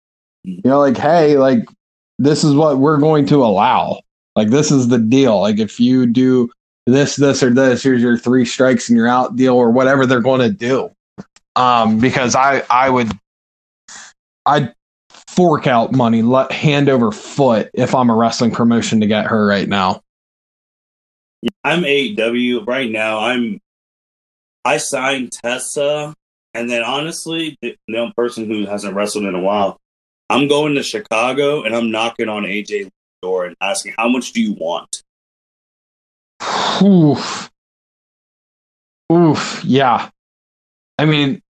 You know, like, hey, like, this is what we're going to allow. Like, this is the deal. Like, if you do this, or this, here's your 3 strikes and you're out deal, or whatever they're going to do. Because I'd fork out money, hand over foot if I'm a wrestling promotion to get her right now. I'm AEW right now. I signed Tessa, and then honestly, the only person who hasn't wrestled in a while, I'm going to Chicago and I'm knocking on AJ's door and asking, how much do you want? Oof. Yeah. I mean,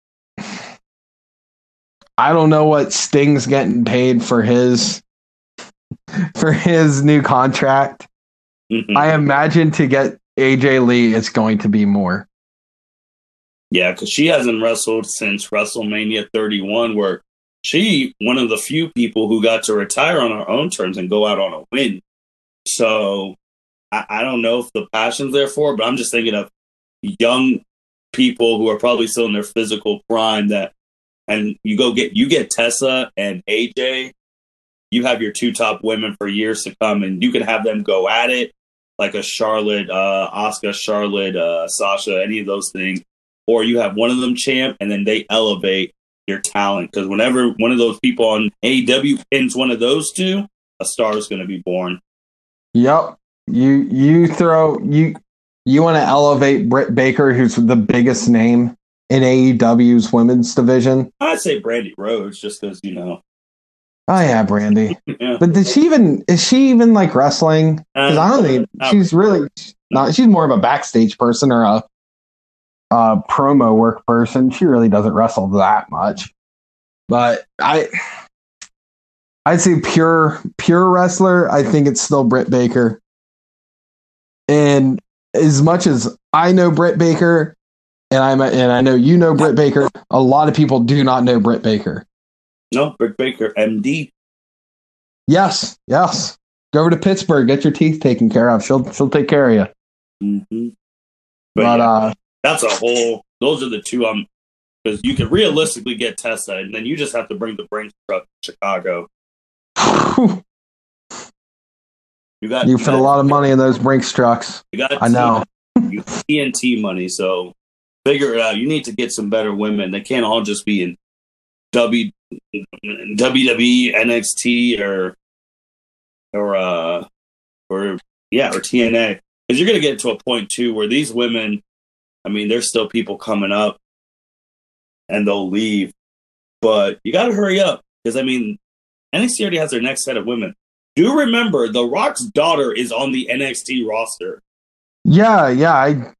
I don't know what Sting's getting paid for his new contract. I imagine to get AJ Lee, it's going to be more. Yeah, because she hasn't wrestled since WrestleMania 31, where she, one of the few people who got to retire on her own terms and go out on a win. So I don't know if the passion's there for it, but I'm just thinking of young people who are probably still in their physical prime and you get Tessa and AJ, you have your 2 top women for years to come, and you can have them go at it like a Charlotte, Asuka, Charlotte, Sasha, any of those things. Or you have one of them champ, and then they elevate your talent. Because whenever one of those people on AEW pins one of those two, a star is going to be born. Yep. You want to elevate Britt Baker, who's the biggest name in AEW's women's division? I'd say Brandy Rhodes, just because, Oh yeah, Brandy. Yeah. But is she even like wrestling? Because I don't think she's really not. She's more of a backstage person or a promo work person. She really doesn't wrestle that much. But I'd say pure wrestler. I think it's still Britt Baker. And as much as I know Britt Baker, and I know you know Britt Baker, a lot of people do not know Britt Baker. No, Britt Baker, MD. Yes. Go over to Pittsburgh, get your teeth taken care of. She'll take care of you. Mm-hmm. But that's a whole. Those are the two. Because you can realistically get Tessa, and then you just have to bring the Brinks truck to Chicago. You put a lot of money in those Brinks trucks. I know. You TNT money, so figure it out. You need to get some better women. They can't all just be in WWE, NXT, or TNA. Because you're going to get to a point too where these women, there's still people coming up, and they'll leave. But you got to hurry up because NXT already has their next set of women. Do remember, The Rock's daughter is on the NXT roster. Yeah. I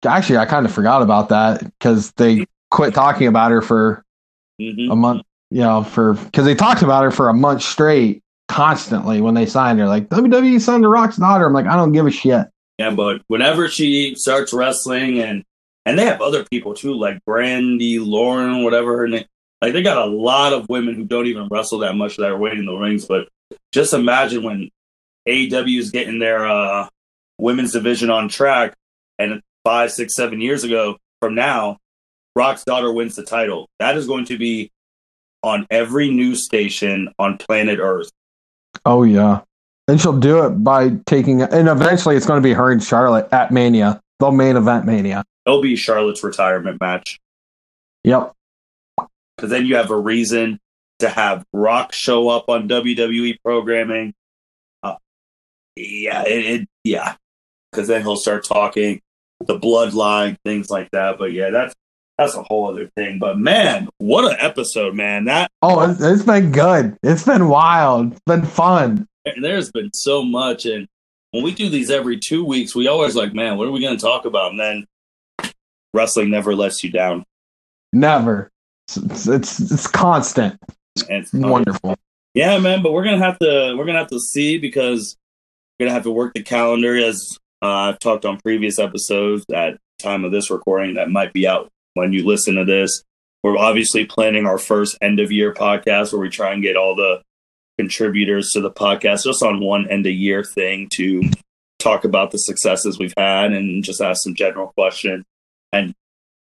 kind of forgot about that because they quit talking about her for a month. Because they talked about her for a month straight, constantly when they signed her. Like, WWE signed The Rock's daughter. I'm like, I don't give a shit. Yeah, but whenever she starts wrestling, and they have other people too, like Brandy, Lauren, whatever her name. Like, they got a lot of women who don't even wrestle that much that are waiting in the rings. But just imagine when AEW is getting their women's division on track, and 5, 6, 7 years ago from now, Rock's daughter wins the title. That is going to be on every news station on planet Earth. Oh, yeah. And she'll do it by taking... And eventually it's going to be her and Charlotte at Mania. They'll main event Mania. It'll be Charlotte's retirement match. Yep. Because then you have a reason to have Rock show up on WWE programming. Because then he'll start talking the bloodline, things like that. But yeah, that's a whole other thing. But man, what an episode, man! It's been good. It's been wild. It's been fun. There's been so much, and when we do these every 2 weeks, we always like, man, what are we going to talk about? And then wrestling never lets you down. Never. It's constant. It's wonderful. Yeah, man. But we're gonna have to see, because we're gonna have to work the calendar, as I've talked on previous episodes. At time of this recording, that might be out when you listen to this. We're obviously planning our first end of year podcast where we try and get all the contributors to the podcast just on one end of year thing to talk about the successes we've had and just ask some general questions. And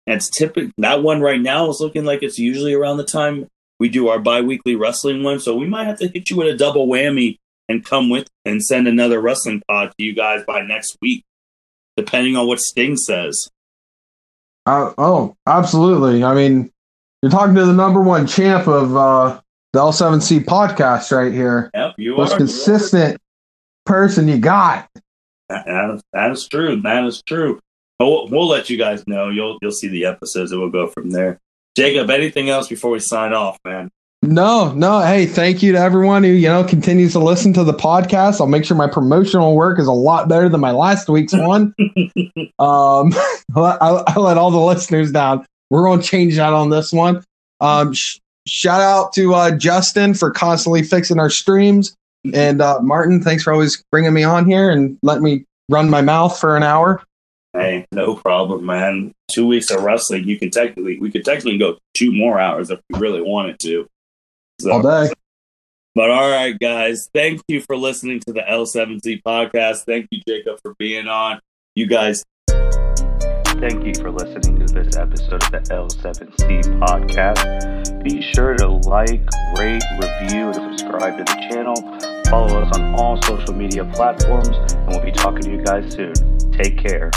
it's typically that one right now is looking like it's usually around the time we do our bi-weekly wrestling one. So we might have to hit you with a double whammy and come with and send another wrestling pod to you guys by next week, depending on what Sting says. Oh, absolutely. You're talking to the number one champ of the L7C podcast right here. Yep, you Most are. consistent person you got. That is true. That is true. But we'll let you guys know. You'll see the episodes, and we'll go from there. Jacob, anything else before we sign off, man? No. Hey, thank you to everyone who continues to listen to the podcast. I'll make sure my promotional work is a lot better than my last week's one. I let all the listeners down. We're going to change that on this one. Shout out to Justin for constantly fixing our streams, and Martin, thanks for always bringing me on here and letting me run my mouth for an hour. Hey, no problem, man. 2 weeks of wrestling, we could technically go 2 more hours if we really wanted to. So, all day. But all right, guys, thank you for listening to the L7C podcast. Thank you, Jacob, for being on. You guys, thank you for listening to this episode of the L7C podcast. Be sure to like, rate, review, and subscribe to the channel. Follow us on all social media platforms, and we'll be talking to you guys soon. Take care.